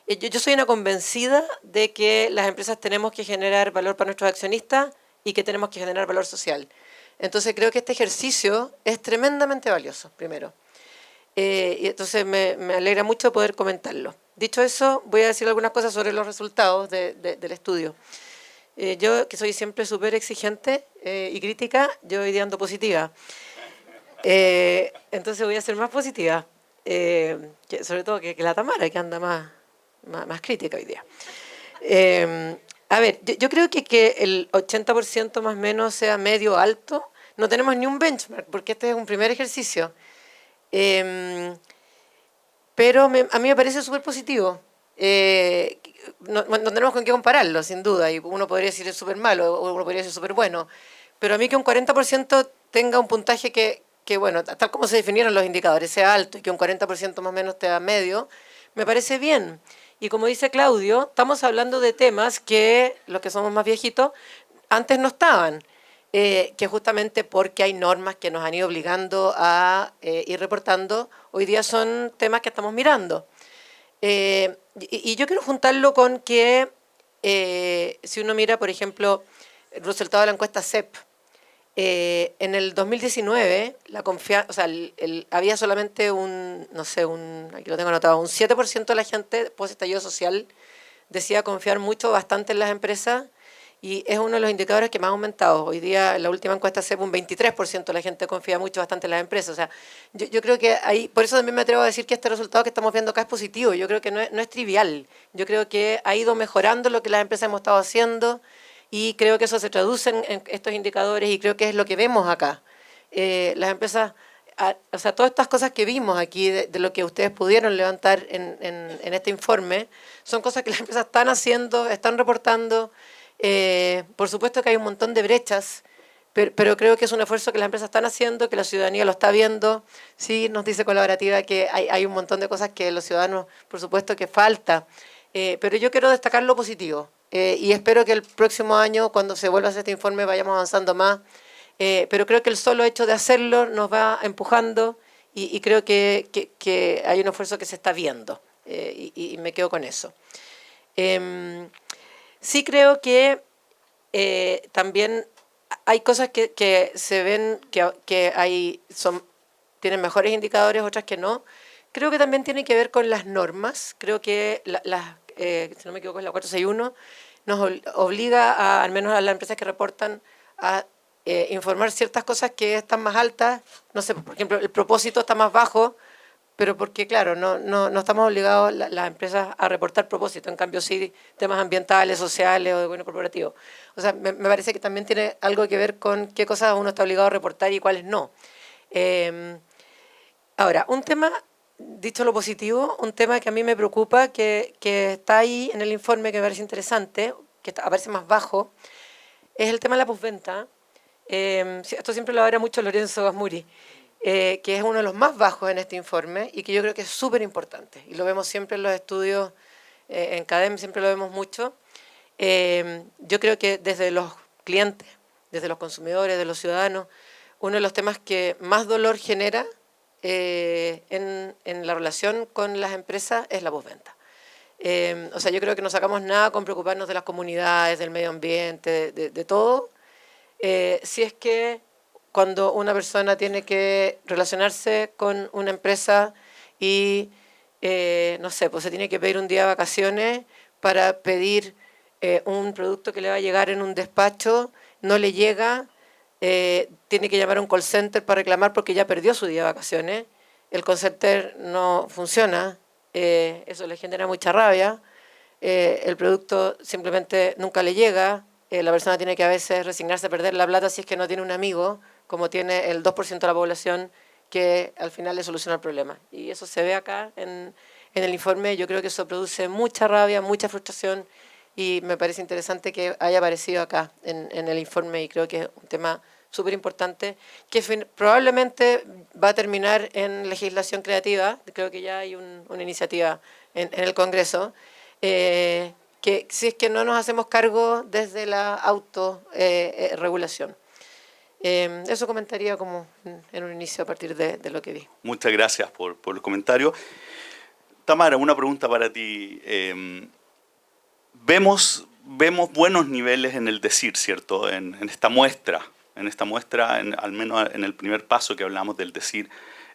yo soy una convencida de que las empresas tenemos que generar valor para nuestros accionistas y que tenemos que generar valor social. Entonces creo que este ejercicio es tremendamente valioso, primero. Y entonces me alegra mucho poder comentarlo. Dicho eso, voy a decir algunas cosas sobre los resultados del estudio. Yo, que soy siempre súper exigente y crítica, yo hoy día ando positiva. Entonces voy a ser más positiva, sobre todo que la Tamara, que anda más crítica hoy día. A ver, yo creo que el 80% más o menos sea medio alto. No tenemos ni un benchmark, porque este es un primer ejercicio. Pero a mí me parece súper positivo. No tenemos con qué compararlo, sin duda, y uno podría decir es súper malo, o uno podría decir súper bueno. Pero a mí que un 40% tenga un puntaje que, bueno, tal como se definieron los indicadores, sea alto, y que un 40% más o menos esté a medio, me parece bien. Y como dice Claudio, estamos hablando de temas que los que somos más viejitos antes no estaban, que justamente porque hay normas que nos han ido obligando a ir reportando, hoy día son temas que estamos mirando. Y yo quiero juntarlo con que si uno mira, por ejemplo, el resultado de la encuesta CEP, en el 2019 había solamente aquí lo tengo anotado, un 7% de la gente post estallido social decía confiar mucho, bastante en las empresas, y es uno de los indicadores que más ha aumentado. Hoy día, en la última encuesta CEP, un 23% de la gente confía mucho, bastante en las empresas. O sea, yo creo que ahí, por eso también me atrevo a decir que este resultado que estamos viendo acá es positivo. Yo creo que no es trivial. Yo creo que ha ido mejorando lo que las empresas hemos estado haciendo, y creo que eso se traduce en estos indicadores, y creo que es lo que vemos acá. Las empresas, o sea, todas estas cosas que vimos aquí, de lo que ustedes pudieron levantar en este informe, son cosas que las empresas están haciendo, están reportando. Por supuesto que hay un montón de brechas, pero creo que es un esfuerzo que las empresas están haciendo, que la ciudadanía lo está viendo. Sí, nos dice Colaborativa que hay un montón de cosas que los ciudadanos, por supuesto, que falta. Pero yo quiero destacar lo positivo. Y espero que el próximo año, cuando se vuelva a hacer este informe, vayamos avanzando más. Pero creo que el solo hecho de hacerlo nos va empujando, y creo que hay un esfuerzo que se está viendo. Y me quedo con eso. Sí creo que también hay cosas que se ven que tienen mejores indicadores, otras que no. Creo que también tiene que ver con las normas. Creo que si no me equivoco es la 461, nos obliga, al menos a las empresas que reportan, a informar ciertas cosas que están más altas. No sé, por ejemplo, el propósito está más bajo, pero porque, claro, no estamos obligados las empresas a reportar propósito, en cambio sí temas ambientales, sociales o de gobierno corporativo. O sea, me parece que también tiene algo que ver con qué cosas uno está obligado a reportar y cuáles no. Ahora, un tema, dicho lo positivo, un tema que a mí me preocupa, que está ahí en el informe, que me parece interesante, que aparece más bajo, es el tema de la postventa. Esto siempre lo habla mucho Lorenzo Gasmuri, que es uno de los más bajos en este informe, y que yo creo que es súper importante. Y lo vemos siempre en los estudios, en CADEM siempre lo vemos mucho. Yo creo que desde los clientes, desde los consumidores, de los ciudadanos, uno de los temas que más dolor genera en la relación con las empresas es la postventa. O sea, yo creo que no sacamos nada con preocuparnos de las comunidades, del medio ambiente, de todo, si es que cuando una persona tiene que relacionarse con una empresa y, no sé, pues se tiene que pedir un día de vacaciones para pedir un producto que le va a llegar en un despacho, no le llega, tiene que llamar a un call center para reclamar porque ya perdió su día de vacaciones, el call center no funciona, eso le genera mucha rabia, el producto simplemente nunca le llega, la persona tiene que a veces resignarse a perder la plata si es que no tiene un amigo, como tiene el 2% de la población, que al final le soluciona el problema. Y eso se ve acá en el informe. Yo creo que eso produce mucha rabia, mucha frustración, y me parece interesante que haya aparecido acá en el informe, y creo que es un tema súper importante, que probablemente va a terminar en legislación creativa. Creo que ya hay una iniciativa en el Congreso, que si es que no nos hacemos cargo desde la autorregulación. Eso comentaría como en un inicio a partir de lo que vi. Muchas gracias por los comentarios. Tamara, una pregunta para ti. Vemos buenos niveles en el decir, ¿cierto? En esta muestra, al menos en el primer paso que hablamos del decir,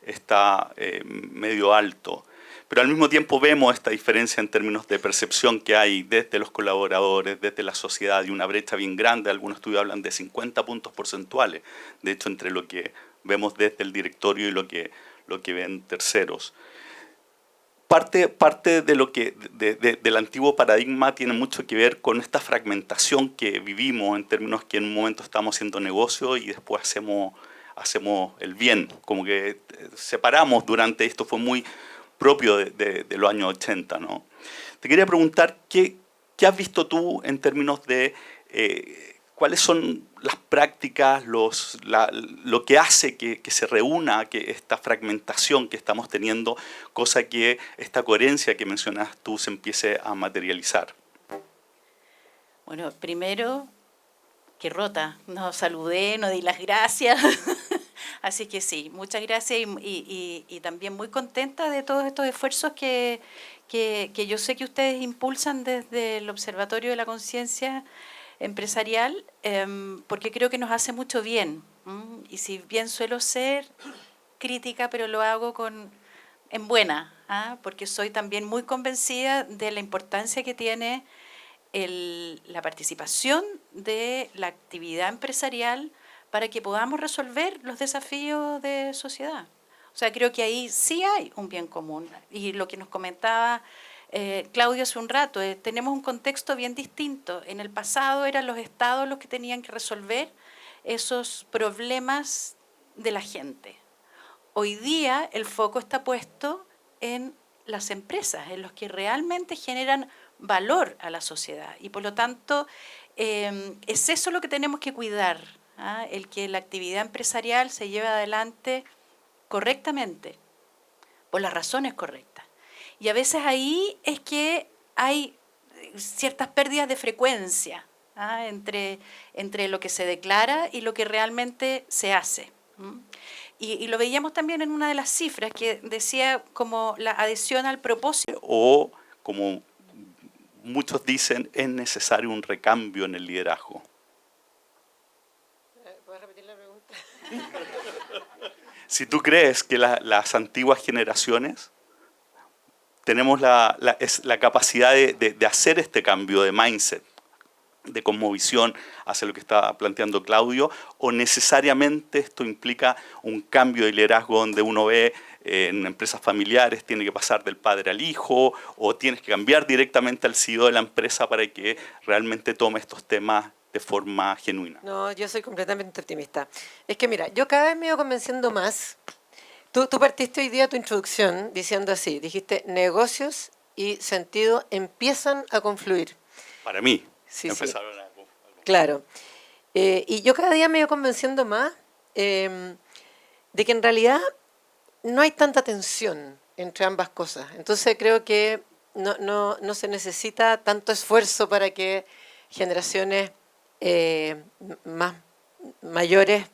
está medio alto. Pero al mismo tiempo vemos esta diferencia en términos de percepción que hay desde los colaboradores, desde la sociedad, y una brecha bien grande. Algunos estudios hablan de 50 puntos porcentuales, de hecho, entre lo que vemos desde el directorio y lo que ven terceros. parte de lo que del antiguo paradigma tiene mucho que ver con esta fragmentación que vivimos en términos que en un momento estamos haciendo negocio y después hacemos el bien, como que separamos durante esto, fue muy propio de los años 80, ¿no? Te quería preguntar, ¿qué has visto tú en términos de cuáles son las prácticas, lo que hace que se reúna que esta fragmentación que estamos teniendo, cosa que esta coherencia que mencionas tú se empiece a materializar? Bueno, primero, que rota, no saludé, no di las gracias. Así que sí, muchas gracias y también muy contenta de todos estos esfuerzos que yo sé que ustedes impulsan desde el Observatorio de la Conciencia Empresarial, porque creo que nos hace mucho bien. Y si bien suelo ser crítica, pero lo hago en buena, porque soy también muy convencida de la importancia que tiene la participación de la actividad empresarial para que podamos resolver los desafíos de sociedad. O sea, creo que ahí sí hay un bien común. Y lo que nos comentaba Claudio hace un rato, tenemos un contexto bien distinto. En el pasado eran los estados los que tenían que resolver esos problemas de la gente. Hoy día el foco está puesto en las empresas, en los que realmente generan valor a la sociedad. Y por lo tanto, es eso lo que tenemos que cuidar, el que la actividad empresarial se lleve adelante correctamente, por las razones correctas. Y a veces ahí es que hay ciertas pérdidas de frecuencia entre lo que se declara y lo que realmente se hace. Y lo veíamos también en una de las cifras que decía como la adhesión al propósito. O, como muchos dicen, es necesario un recambio en el liderazgo. ¿Puedes repetir la pregunta? Si tú crees que las antiguas generaciones tenemos la capacidad de hacer este cambio de mindset, de cosmovisión hacia lo que está planteando Claudio, o necesariamente esto implica un cambio de liderazgo donde uno ve en empresas familiares tiene que pasar del padre al hijo, o tienes que cambiar directamente al CEO de la empresa para que realmente tome estos temas de forma genuina? No, yo soy completamente optimista. Es que mira, yo cada vez me voy convenciendo más. Tú partiste hoy día tu introducción diciendo así, dijiste, negocios y sentido empiezan a confluir. Para mí, Sí, empezaron sí. a... Claro. Y yo cada día me voy convenciendo más de que en realidad no hay tanta tensión entre ambas cosas. Entonces creo que no se necesita tanto esfuerzo para que generaciones más mayores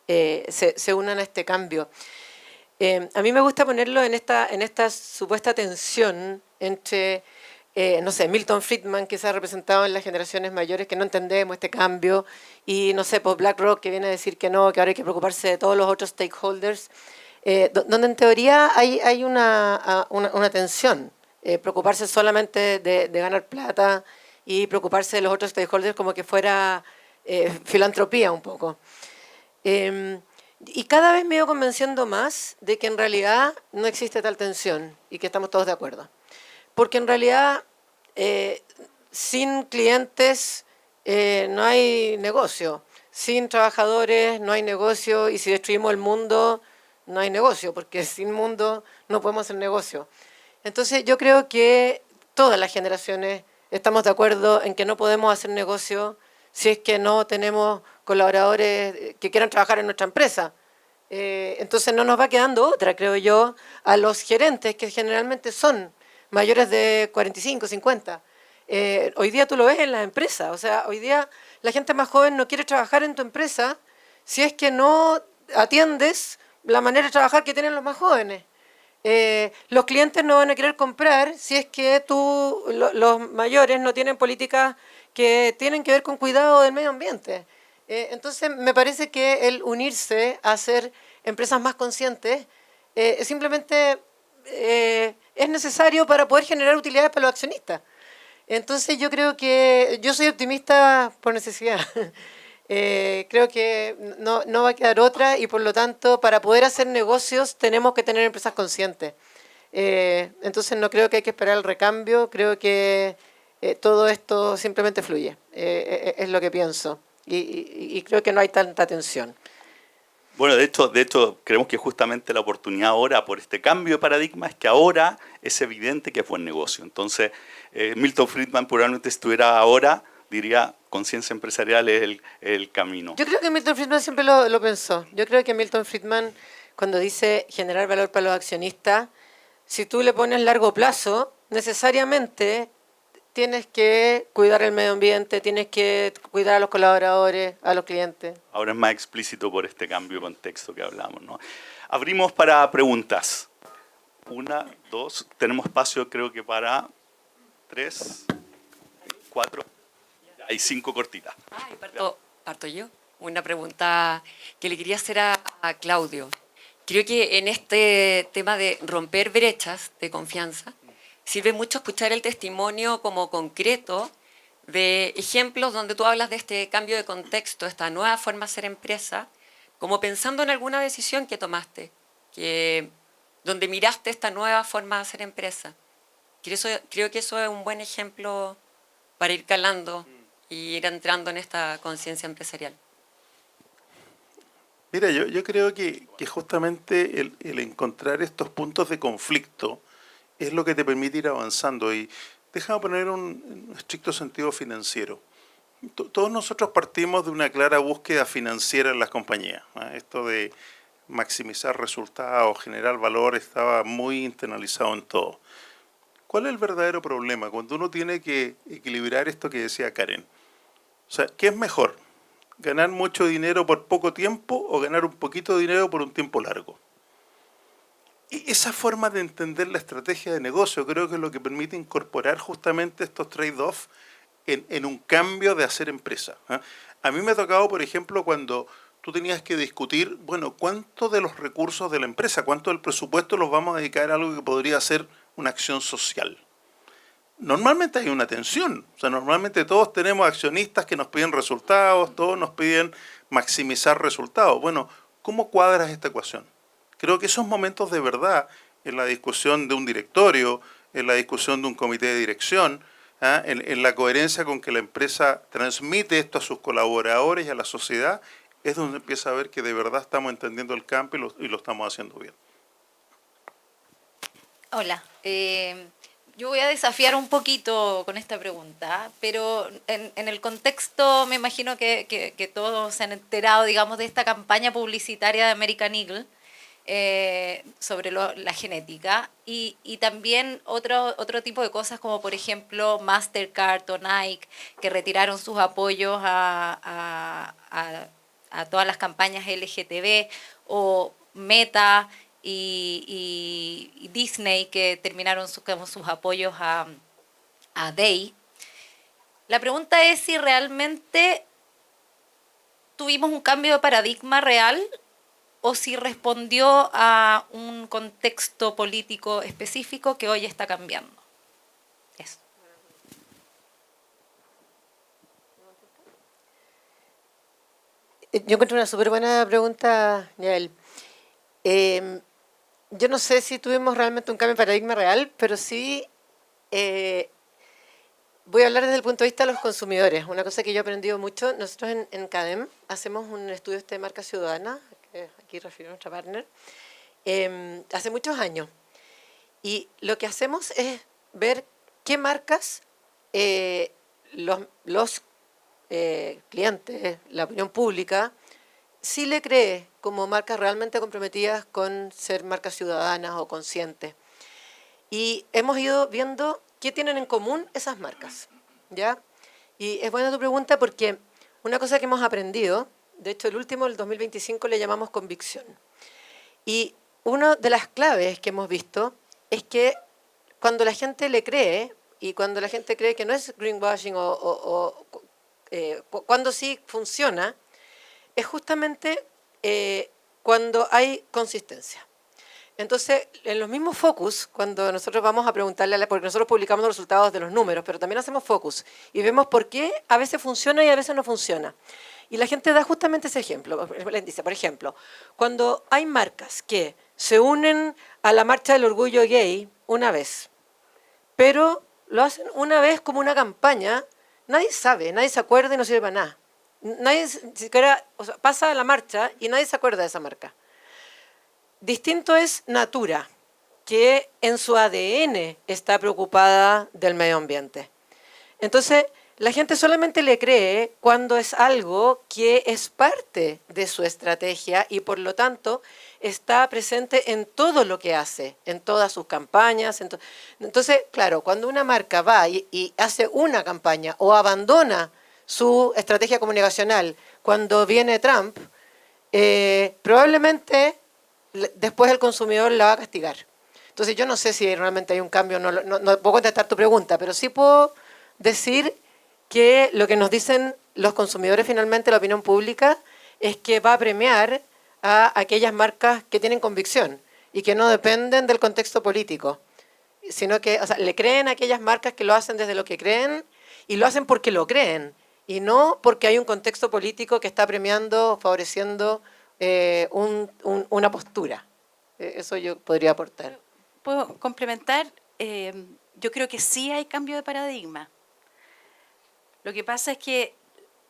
se unan a este cambio. A mí me gusta ponerlo en esta supuesta tensión entre, no sé, Milton Friedman, que se ha representado en las generaciones mayores, que no entendemos este cambio, y, no sé, pues BlackRock, que viene a decir que no, que ahora hay que preocuparse de todos los otros stakeholders, donde en teoría hay una tensión, preocuparse solamente de ganar plata y preocuparse de los otros stakeholders como que fuera filantropía un poco. Y cada vez me voy convenciendo más de que en realidad no existe tal tensión y que estamos todos de acuerdo. Porque en realidad sin clientes no hay negocio, sin trabajadores no hay negocio, y si destruimos el mundo no hay negocio, porque sin mundo no podemos hacer negocio. Entonces yo creo que todas las generaciones estamos de acuerdo en que no podemos hacer negocio si es que no tenemos colaboradores que quieran trabajar en nuestra empresa. Entonces no nos va quedando otra, creo yo, a los gerentes, que generalmente son mayores de 45, 50. Hoy día tú lo ves en las empresas, o sea, hoy día la gente más joven no quiere trabajar en tu empresa si es que no atiendes la manera de trabajar que tienen los más jóvenes. Los clientes no van a querer comprar si es que los mayores no tienen políticas que tienen que ver con cuidado del medio ambiente. Entonces me parece que el unirse a hacer empresas más conscientes simplemente es necesario para poder generar utilidades para los accionistas. Entonces yo creo que yo soy optimista por necesidad. Creo que no va a quedar otra, y por lo tanto para poder hacer negocios tenemos que tener empresas conscientes. Entonces no creo que hay que esperar el recambio, creo que todo esto simplemente fluye, es lo que pienso. Y creo que no hay tanta tensión. Bueno, de hecho, creemos que justamente la oportunidad ahora, por este cambio de paradigma, es que ahora es evidente que es buen negocio. Entonces, Milton Friedman probablemente si estuviera ahora, diría, conciencia empresarial es el camino. Yo creo que Milton Friedman siempre lo pensó. Yo creo que Milton Friedman, cuando dice generar valor para los accionistas, si tú le pones largo plazo, necesariamente tienes que cuidar el medio ambiente, tienes que cuidar a los colaboradores, a los clientes. Ahora es más explícito por este cambio de contexto que hablamos, ¿no? Abrimos para preguntas. 1, 2, tenemos espacio creo que para 3, 4, hay 5 cortitas. Y parto yo. Una pregunta que le quería hacer a Claudio. Creo que en este tema de romper brechas de confianza, sirve mucho escuchar el testimonio como concreto de ejemplos donde tú hablas de este cambio de contexto, esta nueva forma de ser empresa, como pensando en alguna decisión que tomaste, donde miraste esta nueva forma de hacer empresa. Creo que eso es un buen ejemplo para ir calando y ir entrando en esta conciencia empresarial. Mira, yo creo que justamente el encontrar estos puntos de conflicto es lo que te permite ir avanzando. Y déjame poner un estricto sentido financiero. Todos nosotros partimos de una clara búsqueda financiera en las compañías. Esto de maximizar resultados, generar valor, estaba muy internalizado en todo. ¿Cuál es el verdadero problema? Cuando uno tiene que equilibrar esto que decía Karen. O sea, ¿qué es mejor? ¿Ganar mucho dinero por poco tiempo o ganar un poquito de dinero por un tiempo largo? Y esa forma de entender la estrategia de negocio creo que es lo que permite incorporar justamente estos trade-offs en un cambio de hacer empresa. A mí me ha tocado, por ejemplo, cuando tú tenías que discutir, bueno, ¿cuánto de los recursos de la empresa, cuánto del presupuesto los vamos a dedicar a algo que podría ser una acción social? Normalmente hay una tensión, o sea, normalmente todos tenemos accionistas que nos piden resultados, todos nos piden maximizar resultados. Bueno, ¿cómo cuadras esta ecuación? Creo que esos momentos de verdad, en la discusión de un directorio, en la discusión de un comité de dirección, en la coherencia con que la empresa transmite esto a sus colaboradores y a la sociedad, es donde empieza a ver que de verdad estamos entendiendo el campo y lo estamos haciendo bien. Hola, yo voy a desafiar un poquito con esta pregunta, pero en el contexto me imagino que todos se han enterado, digamos, de esta campaña publicitaria de American Eagle sobre la genética y también otro tipo de cosas como por ejemplo Mastercard o Nike que retiraron sus apoyos a todas las campañas LGTB o Meta y Disney que terminaron sus apoyos a Day. La pregunta es si realmente tuvimos un cambio de paradigma real o si respondió a un contexto político específico que hoy está cambiando. Eso. Yo encuentro una súper buena pregunta, Yael. Yo no sé si tuvimos realmente un cambio de paradigma real, pero sí voy a hablar desde el punto de vista de los consumidores. Una cosa que yo he aprendido mucho, nosotros en CADEM hacemos un estudio de marca ciudadana, que aquí refiero a nuestra partner, hace muchos años. Y lo que hacemos es ver qué marcas los clientes, la opinión pública, sí le cree como marcas realmente comprometidas con ser marcas ciudadanas o conscientes. Y hemos ido viendo qué tienen en común esas marcas, ¿ya? Y es buena tu pregunta porque una cosa que hemos aprendido, de hecho el último, el 2025, le llamamos convicción. Y una de las claves que hemos visto es que cuando la gente le cree, y cuando la gente cree que no es greenwashing cuando sí funciona, es justamente cuando hay consistencia. Entonces, en los mismos focus, cuando nosotros vamos a preguntarle, porque nosotros publicamos los resultados de los números, pero también hacemos focus y vemos por qué a veces funciona y a veces no funciona. Y la gente da justamente ese ejemplo. Les dice, por ejemplo, cuando hay marcas que se unen a la marcha del orgullo gay una vez, pero lo hacen una vez como una campaña, nadie sabe, nadie se acuerda y no sirve para nada. Nadie siquiera, o sea, pasa la marcha y nadie se acuerda de esa marca. Distinto es Natura, que en su ADN está preocupada del medio ambiente. Entonces, la gente solamente le cree cuando es algo que es parte de su estrategia y por lo tanto está presente en todo lo que hace, en todas sus campañas. Entonces, claro, cuando una marca va y hace una campaña o abandona su estrategia comunicacional cuando viene Trump, probablemente después el consumidor la va a castigar. Entonces yo no sé si realmente hay un cambio, no puedo contestar tu pregunta, pero sí puedo decir que lo que nos dicen los consumidores finalmente, la opinión pública, es que va a premiar a aquellas marcas que tienen convicción y que no dependen del contexto político, sino que, o sea, le creen a aquellas marcas que lo hacen desde lo que creen y lo hacen porque lo creen y no porque hay un contexto político que está premiando, favoreciendo una postura. Eso yo podría aportar. ¿Puedo complementar? Yo creo que sí hay cambio de paradigma. Lo que pasa es que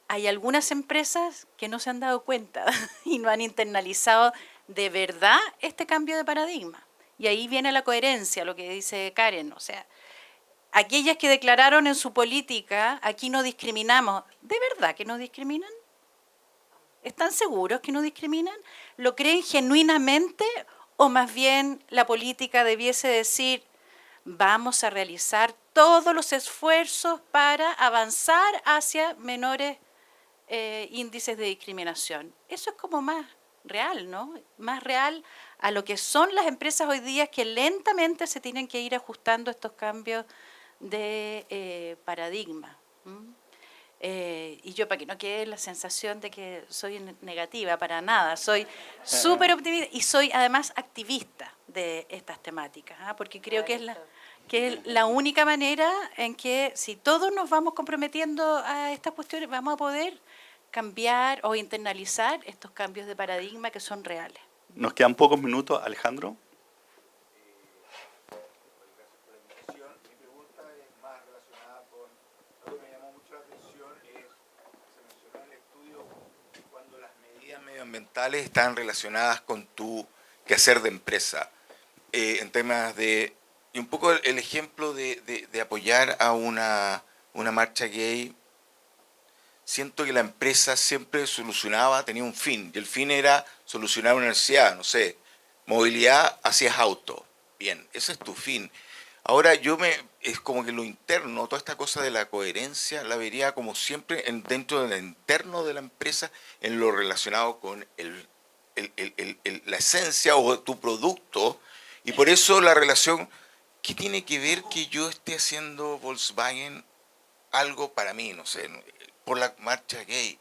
hay algunas empresas que no se han dado cuenta y no han internalizado de verdad este cambio de paradigma. Y ahí viene la coherencia, lo que dice Karen. O sea, aquellas que declararon en su política, aquí no discriminamos, ¿de verdad que no discriminan? ¿Están seguros que no discriminan? ¿Lo creen genuinamente o más bien la política debiese decir vamos a realizar todos los esfuerzos para avanzar hacia menores índices de discriminación? Eso es como más real, ¿no? Más real a lo que son las empresas hoy día que lentamente se tienen que ir ajustando estos cambios de paradigma. Y yo, para que no quede la sensación de que soy negativa, para nada, soy súper optimista y soy además activista de estas temáticas, porque creo que es la única manera en que si todos nos vamos comprometiendo a estas cuestiones vamos a poder cambiar o internalizar estos cambios de paradigma que son reales. Nos quedan pocos minutos, Alejandro. Medioambientales están relacionadas con tu quehacer de empresa, en temas de, y un poco el ejemplo de apoyar a una marcha gay. Siento que la empresa siempre solucionaba, tenía un fin, y el fin era solucionar una necesidad, no sé, movilidad, hacías auto, bien, ese es tu fin. Ahora es como que lo interno, toda esta cosa de la coherencia, la vería como siempre dentro del interno de la empresa, en lo relacionado con la esencia o tu producto, y por eso la relación, ¿qué tiene que ver que yo esté haciendo Volkswagen algo para mí, no sé, por la marcha gay?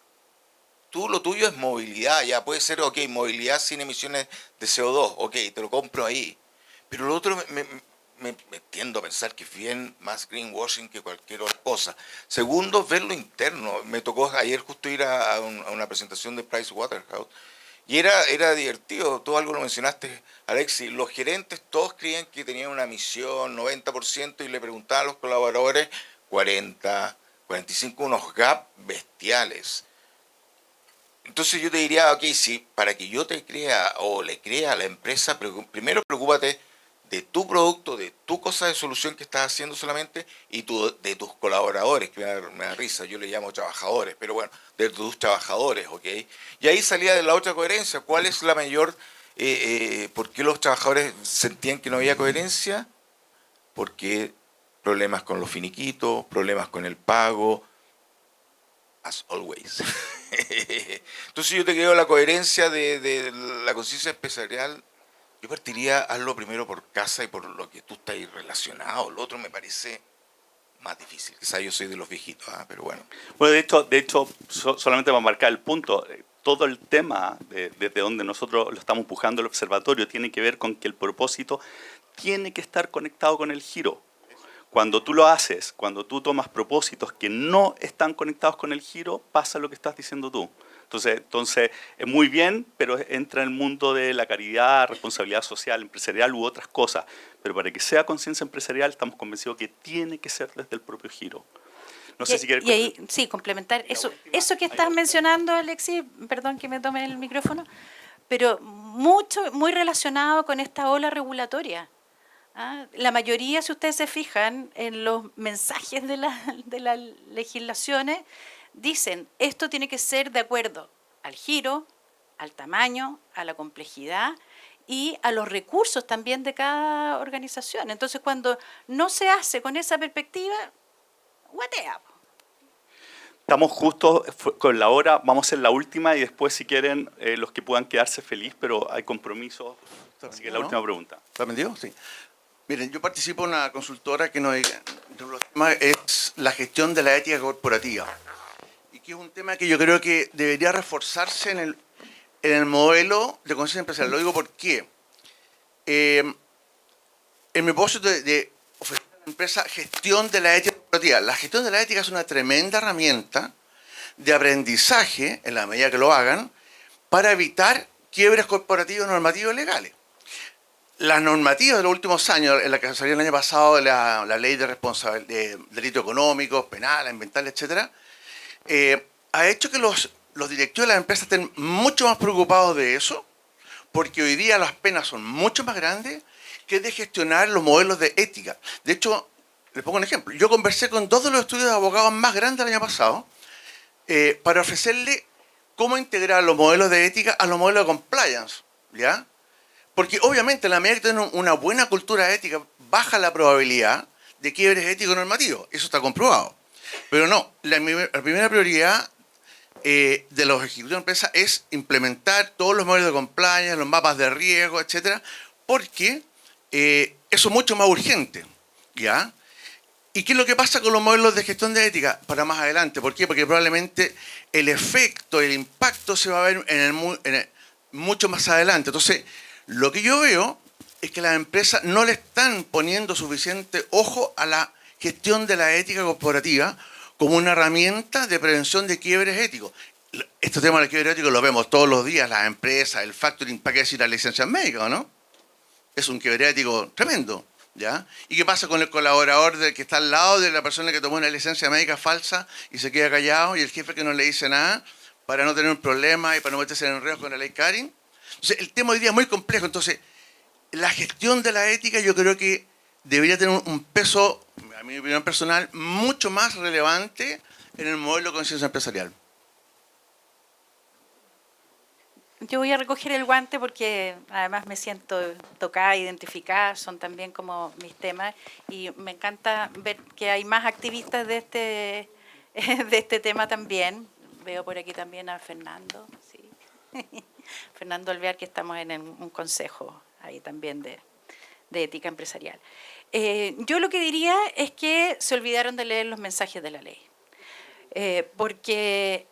Lo tuyo es movilidad, ya puede ser, ok, movilidad sin emisiones de CO2, ok, te lo compro ahí, pero lo otro me tiendo a pensar que es bien más greenwashing que cualquier otra cosa. Segundo, ver lo interno. Me tocó ayer justo ir a una presentación de Pricewaterhouse y era divertido. Tú algo lo mencionaste, Alexis. Los gerentes todos creían que tenían una misión, 90%, y le preguntaban a los colaboradores, 40, 45, unos gaps bestiales. Entonces yo te diría, ok, si para que yo te crea o le crea a la empresa, primero preocúpate de tu producto, de tu cosa de solución que estás haciendo solamente, y de tus colaboradores, que me da risa, yo le llamo trabajadores, pero bueno, de tus trabajadores, ¿ok? Y ahí salía de la otra coherencia. ¿Cuál es la mayor, por qué los trabajadores sentían que no había coherencia? Porque problemas con los finiquitos, problemas con el pago, as always. Entonces yo te creo la coherencia de la conciencia empresarial. Yo partiría, hazlo primero por casa y por lo que tú estás ahí relacionado. Lo otro me parece más difícil. Quizás yo soy de los viejitos, pero bueno. Bueno, de hecho solamente para marcar el punto, todo el tema desde donde nosotros lo estamos empujando el observatorio tiene que ver con que el propósito tiene que estar conectado con el giro. Cuando tú lo haces, cuando tú tomas propósitos que no están conectados con el giro, pasa lo que estás diciendo tú. Entonces es muy bien, pero entra en el mundo de la caridad, responsabilidad social, empresarial u otras cosas. Pero para que sea conciencia empresarial estamos convencidos que tiene que ser desde el propio giro. No sé si quieres... Y ahí, sí, complementar. Eso que estás mencionando, Alexis, perdón que me tome el micrófono, pero muy relacionado con esta ola regulatoria. La mayoría, si ustedes se fijan en los mensajes de las legislaciones, dicen, esto tiene que ser de acuerdo al giro, al tamaño, a la complejidad y a los recursos también de cada organización. Entonces, cuando no se hace con esa perspectiva, guatea. Estamos justo con la hora, vamos a hacer la última y después, si quieren, los que puedan quedarse feliz, pero hay compromisos. Así que la última pregunta. ¿Está vendido? Sí. Miren, yo participo en una consultora que de los temas es la gestión de la ética corporativa. Y que es un tema que yo creo que debería reforzarse en el modelo de conciencia empresarial. Lo digo porque en mi propósito de ofrecer a la empresa gestión de la ética corporativa. La gestión de la ética es una tremenda herramienta de aprendizaje, en la medida que lo hagan, para evitar quiebres corporativos, normativos y legales. Las normativas de los últimos años, en la que salió el año pasado la ley de delitos económicos, penales, ambientales, etcétera, ha hecho que los directivos de las empresas estén mucho más preocupados de eso, porque hoy día las penas son mucho más grandes que de gestionar los modelos de ética. De hecho, les pongo un ejemplo. Yo conversé con 2 de los estudios de abogados más grandes el año pasado para ofrecerle cómo integrar los modelos de ética a los modelos de compliance, ¿ya? Porque obviamente en la medida que tienen una buena cultura ética, baja la probabilidad de quiebres éticos normativos. Eso está comprobado. Pero no, la primera prioridad de los ejecutivos de empresa es implementar todos los modelos de compliance, los mapas de riesgo, etcétera, porque eso es mucho más urgente, ¿ya? ¿Y qué es lo que pasa con los modelos de gestión de ética para más adelante? ¿Por qué? Porque probablemente el efecto, el impacto se va a ver mucho más adelante. Entonces, lo que yo veo es que las empresas no le están poniendo suficiente ojo a la gestión de la ética corporativa como una herramienta de prevención de quiebres éticos. Este tema del quiebre ético lo vemos todos los días, las empresas, el factoring, ¿para qué decir las licencias médicas, no? Es un quiebre ético tremendo, ¿ya? ¿Y qué pasa con el colaborador que está al lado de la persona que tomó una licencia médica falsa y se queda callado y el jefe que no le dice nada para no tener un problema y para no meterse en enredos con la ley Karin? Entonces, el tema hoy día es muy complejo. Entonces, la gestión de la ética yo creo que debería tener un peso, a mi opinión personal, mucho más relevante en el modelo de conciencia empresarial. Yo voy a recoger el guante porque además me siento tocada, identificada, son también como mis temas y me encanta ver que hay más activistas de este tema también. Veo por aquí también a Fernando, sí. Fernando Alvear, que estamos en un consejo ahí también de ética empresarial. Yo lo que diría es que se olvidaron de leer los mensajes de la ley, porque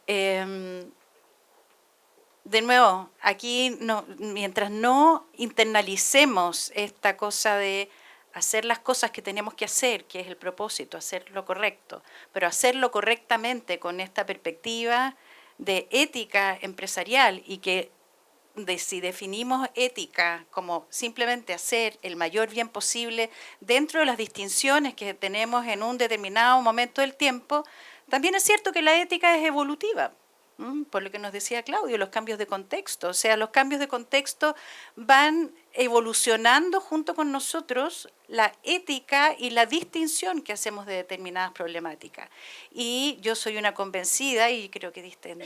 de nuevo, aquí mientras no internalicemos esta cosa de hacer las cosas que tenemos que hacer, que es el propósito, hacer lo correcto, pero hacerlo correctamente con esta perspectiva de ética empresarial y que si definimos ética como simplemente hacer el mayor bien posible dentro de las distinciones que tenemos en un determinado momento del tiempo, también es cierto que la ética es evolutiva. Por lo que nos decía Claudio, los cambios de contexto. O sea, los cambios de contexto van evolucionando junto con nosotros la ética y la distinción que hacemos de determinadas problemáticas. Y yo soy una convencida, y creo que diste en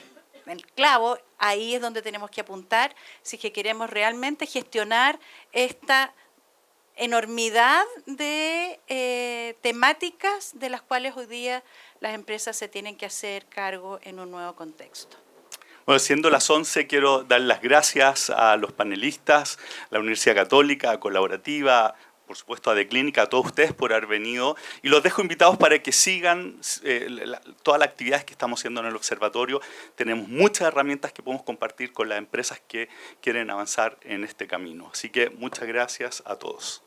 el clavo, ahí es donde tenemos que apuntar si es que queremos realmente gestionar esta enormidad de temáticas de las cuales hoy día las empresas se tienen que hacer cargo en un nuevo contexto. Bueno, siendo las 11, quiero dar las gracias a los panelistas, a la Universidad Católica, a Colaborativa, por supuesto a De Clínica, a todos ustedes por haber venido. Y los dejo invitados para que sigan todas las actividades que estamos haciendo en el observatorio. Tenemos muchas herramientas que podemos compartir con las empresas que quieren avanzar en este camino. Así que muchas gracias a todos.